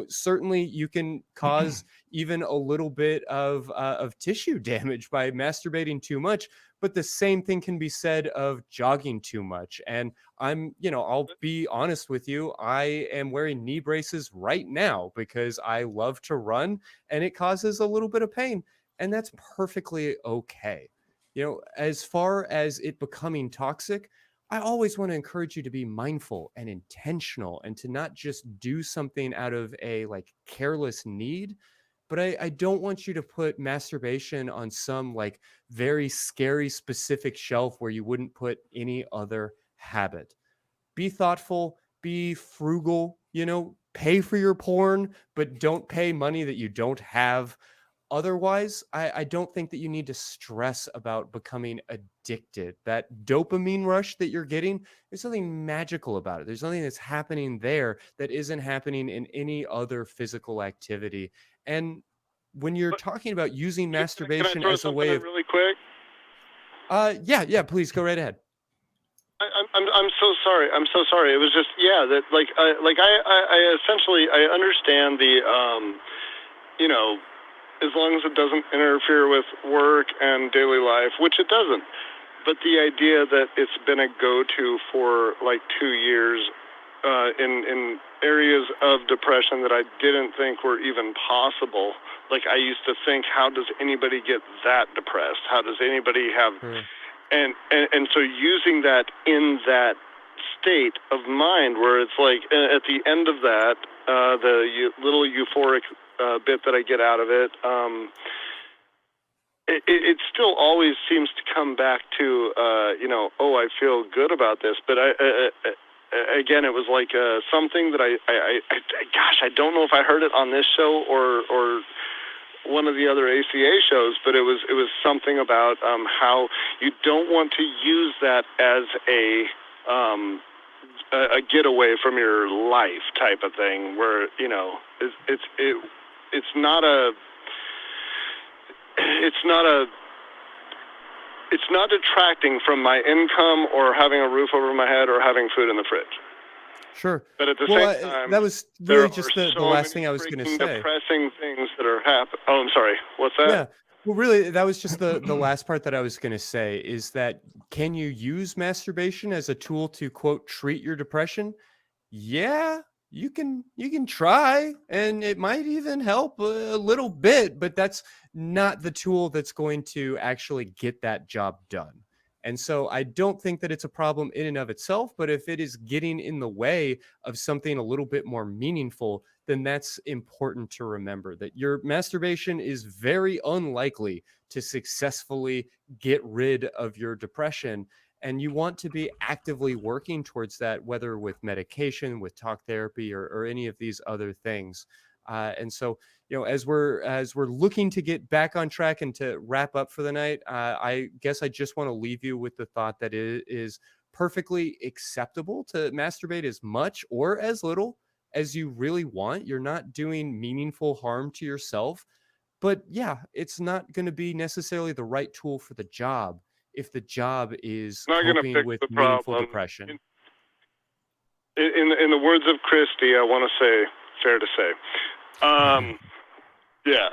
Speaker 3: Certainly you can cause even a little bit of tissue damage by masturbating too much, but the same thing can be said of jogging too much. And I'll be honest with you, I am wearing knee braces right now because I love to run and it causes a little bit of pain, and that's perfectly okay. As far as it becoming toxic, I always want to encourage you to be mindful and intentional and to not just do something out of a like careless need. But I don't want you to put masturbation on some like very scary specific shelf where you wouldn't put any other habit. Be thoughtful, be frugal, pay for your porn, but don't pay money that you don't have. Otherwise, I don't think that you need to stress about becoming addicted. That dopamine rush that you're getting, there's something magical about it. There's something that's happening there that isn't happening in any other physical activity. And when you're talking about using masturbation
Speaker 15: can I throw
Speaker 3: as a way of
Speaker 15: really quick?
Speaker 3: Yeah, please go right ahead.
Speaker 15: I'm so sorry. I'm so sorry. It was just that I essentially I understand the as long as it doesn't interfere with work and daily life, which it doesn't. But the idea that it's been a go-to for like 2 years in areas of depression that I didn't think were even possible. Like I used to think, how does anybody get that depressed? How does anybody have... And so using that in that state of mind where it's like at the end of that, the little euphoric bit that I get out of it, it still always seems to come back to, I feel good about this. But again, it was like something that I don't know if I heard it on this show or one of the other ACA shows, but it was something about how you don't want to use that as a getaway from your life type of thing, where it's not detracting from my income or having a roof over my head or having food in the fridge.
Speaker 3: Sure.
Speaker 15: But at the same time,
Speaker 3: that was really just the last thing I was going to say.
Speaker 15: Depressing things that are happening. Oh, I'm sorry. What's that?
Speaker 3: Yeah. Well, really, that was just the last part that I was going to say is that can you use masturbation as a tool to, quote, treat your depression? Yeah, you can try, and it might even help a little bit, but that's not the tool that's going to actually get that job done. And so I don't think that it's a problem in and of itself, but if it is getting in the way of something a little bit more meaningful, then that's important to remember that your masturbation is very unlikely to successfully get rid of your depression. And you want to be actively working towards that, whether with medication, with talk therapy, or any of these other things. And so, as we're looking to get back on track and to wrap up for the night, I guess I just want to leave you with the thought that it is perfectly acceptable to masturbate as much or as little as you really want. You're not doing meaningful harm to yourself, but yeah, it's not going to be necessarily the right tool for the job if the job is coping with meaningful depression.
Speaker 15: In the words of Christy, I want to say, fair to say. Yeah.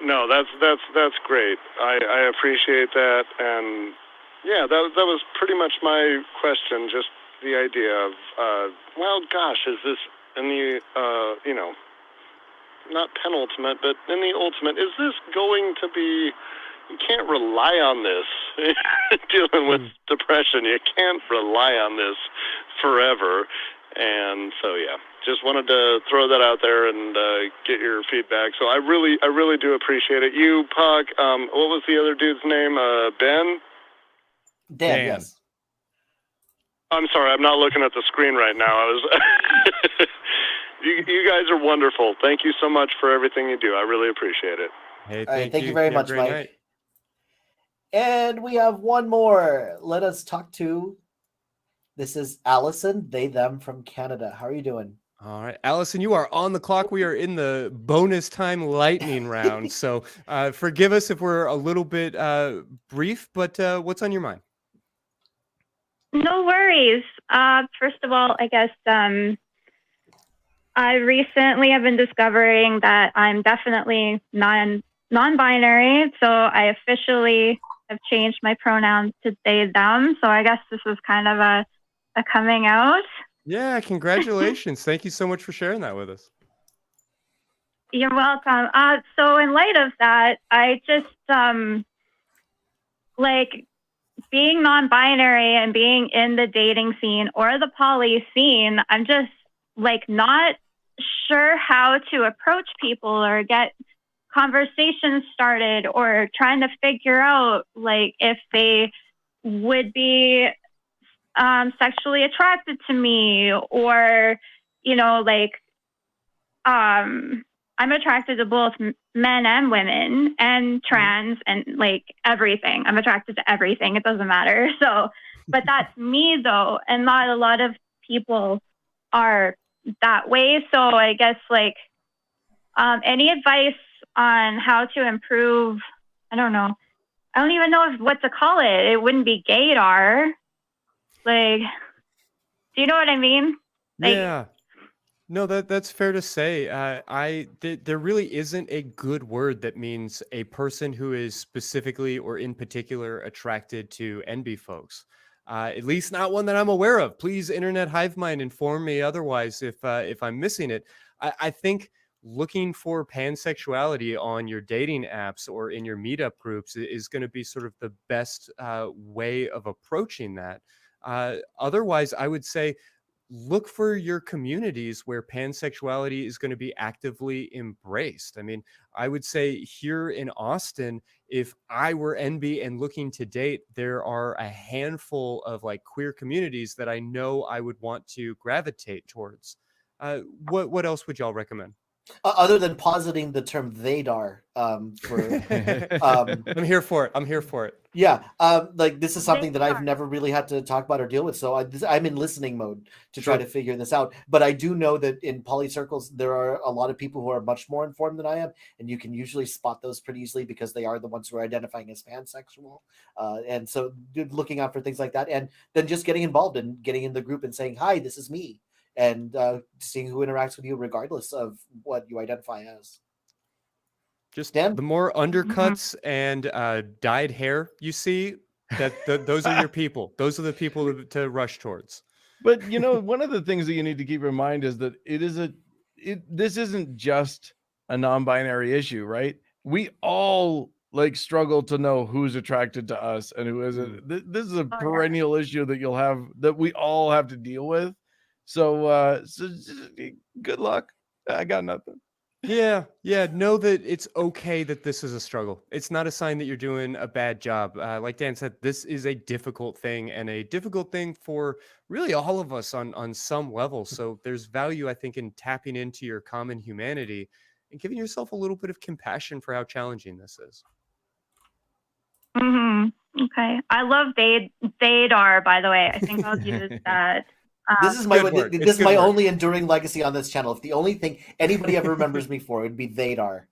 Speaker 15: No, that's great. I appreciate that, and yeah, that was pretty much my question. Just the idea of, well, gosh, is this in the not penultimate, but in the ultimate, is this going to be? You can't rely on this dealing with depression. You can't rely on this forever. And so, yeah, just wanted to throw that out there and get your feedback. So I really do appreciate it. You, Puck, what was the other dude's name? Ben?
Speaker 4: Dan, yes.
Speaker 15: I'm sorry, I'm not looking at the screen right now. I was. You guys are wonderful. Thank you so much for everything you do. I really appreciate it.
Speaker 3: Hey,
Speaker 4: thank you very much, Mike.
Speaker 3: Night.
Speaker 4: And we have one more. Let us talk to. This is Allison, they, them from Canada. How are you doing?
Speaker 3: All right, Allison, you are on the clock. We are in the bonus time lightning round. So forgive us if we're a little bit brief, but what's on your mind?
Speaker 16: No worries. First of all, I guess I recently have been discovering that I'm definitely non-binary. So I officially have changed my pronouns to they, them. So I guess this is kind of a coming out.
Speaker 3: Yeah, congratulations. Thank you so much for sharing that with us.
Speaker 16: You're welcome. So in light of that, I just being non-binary and being in the dating scene or the poly scene, I'm just like not sure how to approach people or get conversations started, or trying to figure out like if they would be sexually attracted to me, or like I'm attracted to both men and women and trans and like everything. I'm attracted to everything. It doesn't matter. So, but that's me though, and not a lot of people are that way. So I guess like any advice on how to improve? I don't know. I don't even know what to call it. It wouldn't be gaydar. Like, do you know what I mean? Like,
Speaker 3: Yeah. No, that's fair to say. There really isn't a good word that means a person who is specifically or in particular attracted to NB folks. At least not one that I'm aware of. Please, Internet Hive Mind, inform me otherwise if I'm missing it. I think looking for pansexuality on your dating apps or in your meetup groups is going to be sort of the best way of approaching that. Otherwise, I would say look for your communities where pansexuality is going to be actively embraced. I mean, I would say here in Austin, if I were NB and looking to date, there are a handful of like queer communities that I know I would want to gravitate towards. What else would y'all recommend?
Speaker 4: Other than positing the term theydar,
Speaker 3: I'm here for it. I'm here for it.
Speaker 4: Yeah, like this is something that I've never really had to talk about or deal with. So I'm in listening mode to try to figure this out. But I do know that in poly circles, there are a lot of people who are much more informed than I am. And you can usually spot those pretty easily because they are the ones who are identifying as pansexual. And so looking out for things like that. And then just getting involved and getting in the group and saying, hi, this is me. And seeing who interacts with you regardless of what you identify as.
Speaker 3: Just the more undercuts and dyed hair you see, those are your people. Those are the people to rush towards.
Speaker 5: But one of the things that you need to keep in mind is that this isn't just a non-binary issue, right? We all like struggle to know who's attracted to us and who isn't. This is a perennial issue that we all have to deal with. So good luck. I got nothing.
Speaker 3: Yeah. Know that it's okay that this is a struggle. It's not a sign that you're doing a bad job. Like Dan said, this is a difficult thing, and a difficult thing for really all of us on some level. So there's value, I think, in tapping into your common humanity and giving yourself a little bit of compassion for how challenging this is.
Speaker 16: Okay. I love theydar, by the way. I think I'll use that.
Speaker 4: This is my only enduring legacy on this channel. If the only thing anybody ever remembers me for would be theydar.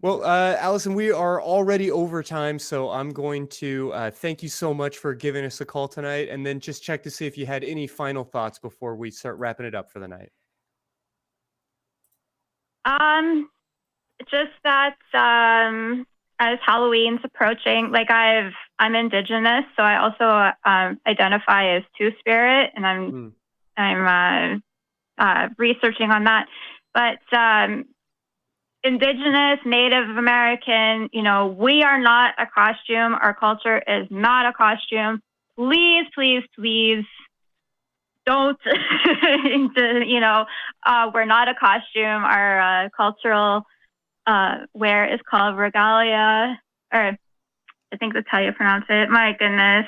Speaker 3: Well, Allison, we are already over time, so I'm going to thank you so much for giving us a call tonight, and then just check to see if you had any final thoughts before we start wrapping it up for the night.
Speaker 16: Just that as Halloween's approaching, like I'm Indigenous, so I also identify as Two-Spirit, and I'm researching on that. But Indigenous, Native American, we are not a costume. Our culture is not a costume. Please, please, please don't, we're not a costume. Our cultural wear is called regalia, or I think that's how you pronounce it. My goodness,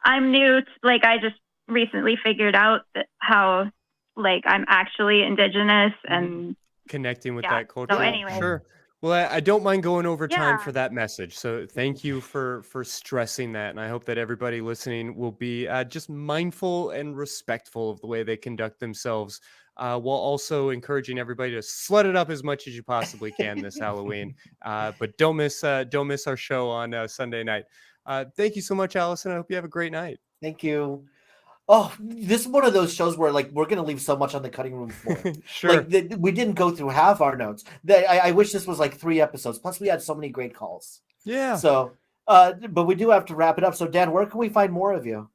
Speaker 16: I'm new. I just recently figured out how I'm actually Indigenous and
Speaker 3: connecting with that culture.
Speaker 16: So anyway.
Speaker 3: Sure. Well, I don't mind going over time for that message. So thank you for stressing that. And I hope that everybody listening will be just mindful and respectful of the way they conduct themselves, while also encouraging everybody to slut it up as much as you possibly can this Halloween. But don't miss our show on Sunday night. Thank you so much, Allison. I hope you have a great night.
Speaker 4: Thank you. Oh, this is one of those shows where we're going to leave so much on the cutting room floor.
Speaker 3: Sure.
Speaker 4: We didn't go through half our notes. I wish this was 3 episodes. Plus we had so many great calls.
Speaker 3: Yeah.
Speaker 4: So, but we do have to wrap it up. So Dan, where can we find more of you?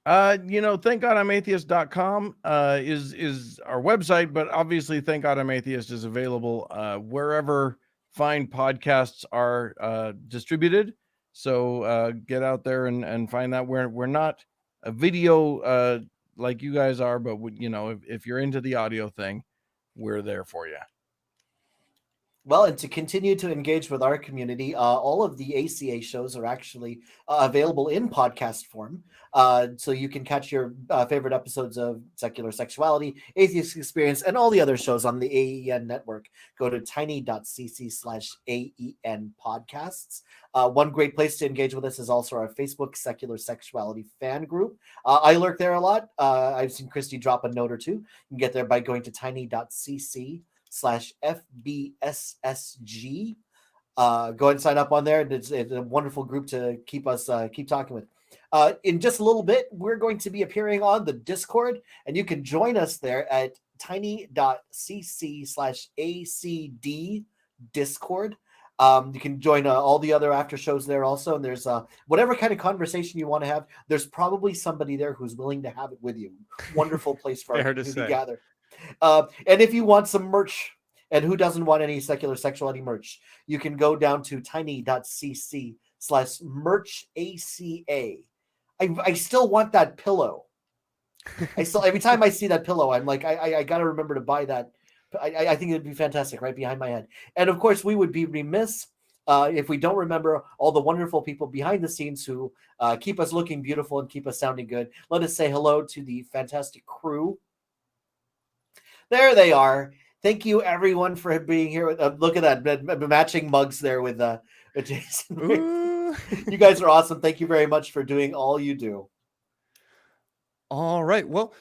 Speaker 5: Thank God I'm Atheist.com is our website, but obviously Thank God I'm Atheist is available wherever fine podcasts are distributed. So get out there and find that. We're not a video like you guys are, but if you're into the audio thing, we're there for you.
Speaker 4: Well, and to continue to engage with our community, all of the ACA shows are actually available in podcast form. So you can catch your favorite episodes of Secular Sexuality, Atheist Experience, and all the other shows on the AEN network. Go to tiny.cc/AEN podcasts. One great place to engage with us is also our Facebook Secular Sexuality fan group. I lurk there a lot. I've seen Christy drop a note or two. You can get there by going to tiny.cc/FBSSG. Go and sign up on there. It's a wonderful group to keep talking with. In just a little bit, we're going to be appearing on the Discord, and you can join us there at tiny.cc/ACD Discord. You can join all the other after shows there also, and there's whatever kind of conversation you want to have. There's probably somebody there who's willing to have it with you. Wonderful place for our community to gather. And if you want some merch, and who doesn't want any Secular Sexuality merch, you can go down to tiny.cc/merchaca. I still want that pillow. Every time I see that pillow, I'm like, I got to remember to buy that. I think it'd be fantastic right behind my head. And of course, we would be remiss if we don't remember all the wonderful people behind the scenes who keep us looking beautiful and keep us sounding good. Let us say hello to the fantastic crew. There they are. Thank you, everyone, for being here. Look at that, matching mugs there with Jason. You guys are awesome. Thank you very much for doing all you do.
Speaker 3: All right. Well,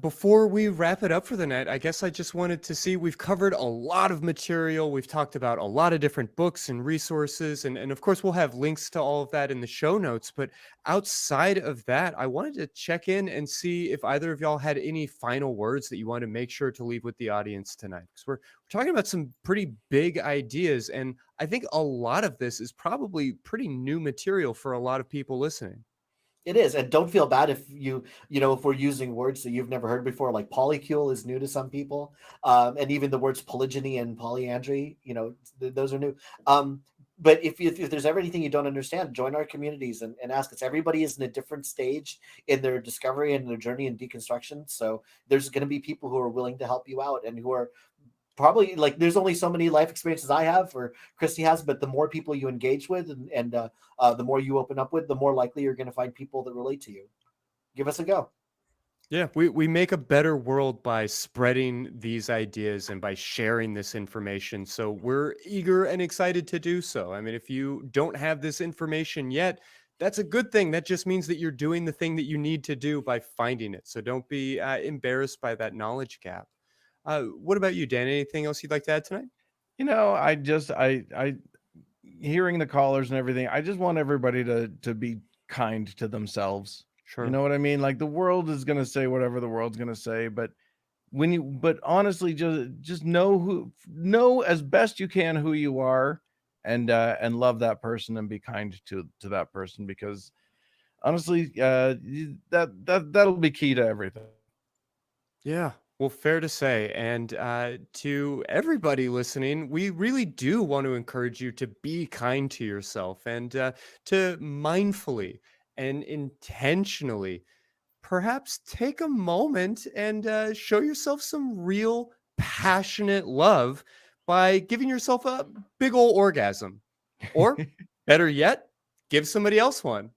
Speaker 3: before we wrap it up for the night, I guess I just wanted to see, we've covered a lot of material. We've talked about a lot of different books and resources. And of course, we'll have links to all of that in the show notes. But outside of that, I wanted to check in and see if either of y'all had any final words that you want to make sure to leave with the audience tonight. Because we're talking about some pretty big ideas. And I think a lot of this is probably pretty new material for a lot of people listening.
Speaker 4: It is, and don't feel bad if if we're using words that you've never heard before, like polycule is new to some people, and even the words polygyny and polyandry, those are new. But if there's ever anything you don't understand, join our communities and ask us. Everybody is in a different stage in their discovery and their journey in deconstruction, so there's going to be people who are willing to help you out and who are probably there's only so many life experiences I have or Christy has, but the more people you engage with and the more you open up with, the more likely you're going to find people that relate to you. Give us a go.
Speaker 3: Yeah, we make a better world by spreading these ideas and by sharing this information. So we're eager and excited to do so. I mean, if you don't have this information yet, that's a good thing. That just means that you're doing the thing that you need to do by finding it. So don't be embarrassed by that knowledge gap. What about you, Dan? Anything else you'd like to add tonight?
Speaker 5: I hearing the callers and everything, I just want everybody to be kind to themselves.
Speaker 3: Sure.
Speaker 5: You know what I mean? Like the world is going to say whatever the world's going to say, but honestly, just know as best you can who you are and love that person and be kind to that person, because honestly, that'll be key to everything.
Speaker 3: Yeah. Well, fair to say. And to everybody listening, we really do want to encourage you to be kind to yourself and to mindfully and intentionally perhaps take a moment and show yourself some real passionate love by giving yourself a big old orgasm. Or better yet, give somebody else one.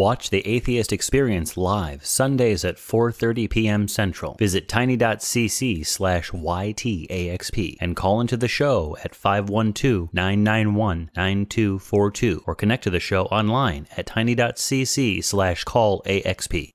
Speaker 1: Watch The Atheist Experience live Sundays at 4:30 p.m. Central. Visit tiny.cc/YTAXP and call into the show at 512-991-9242 or connect to the show online at tiny.cc/callaxp.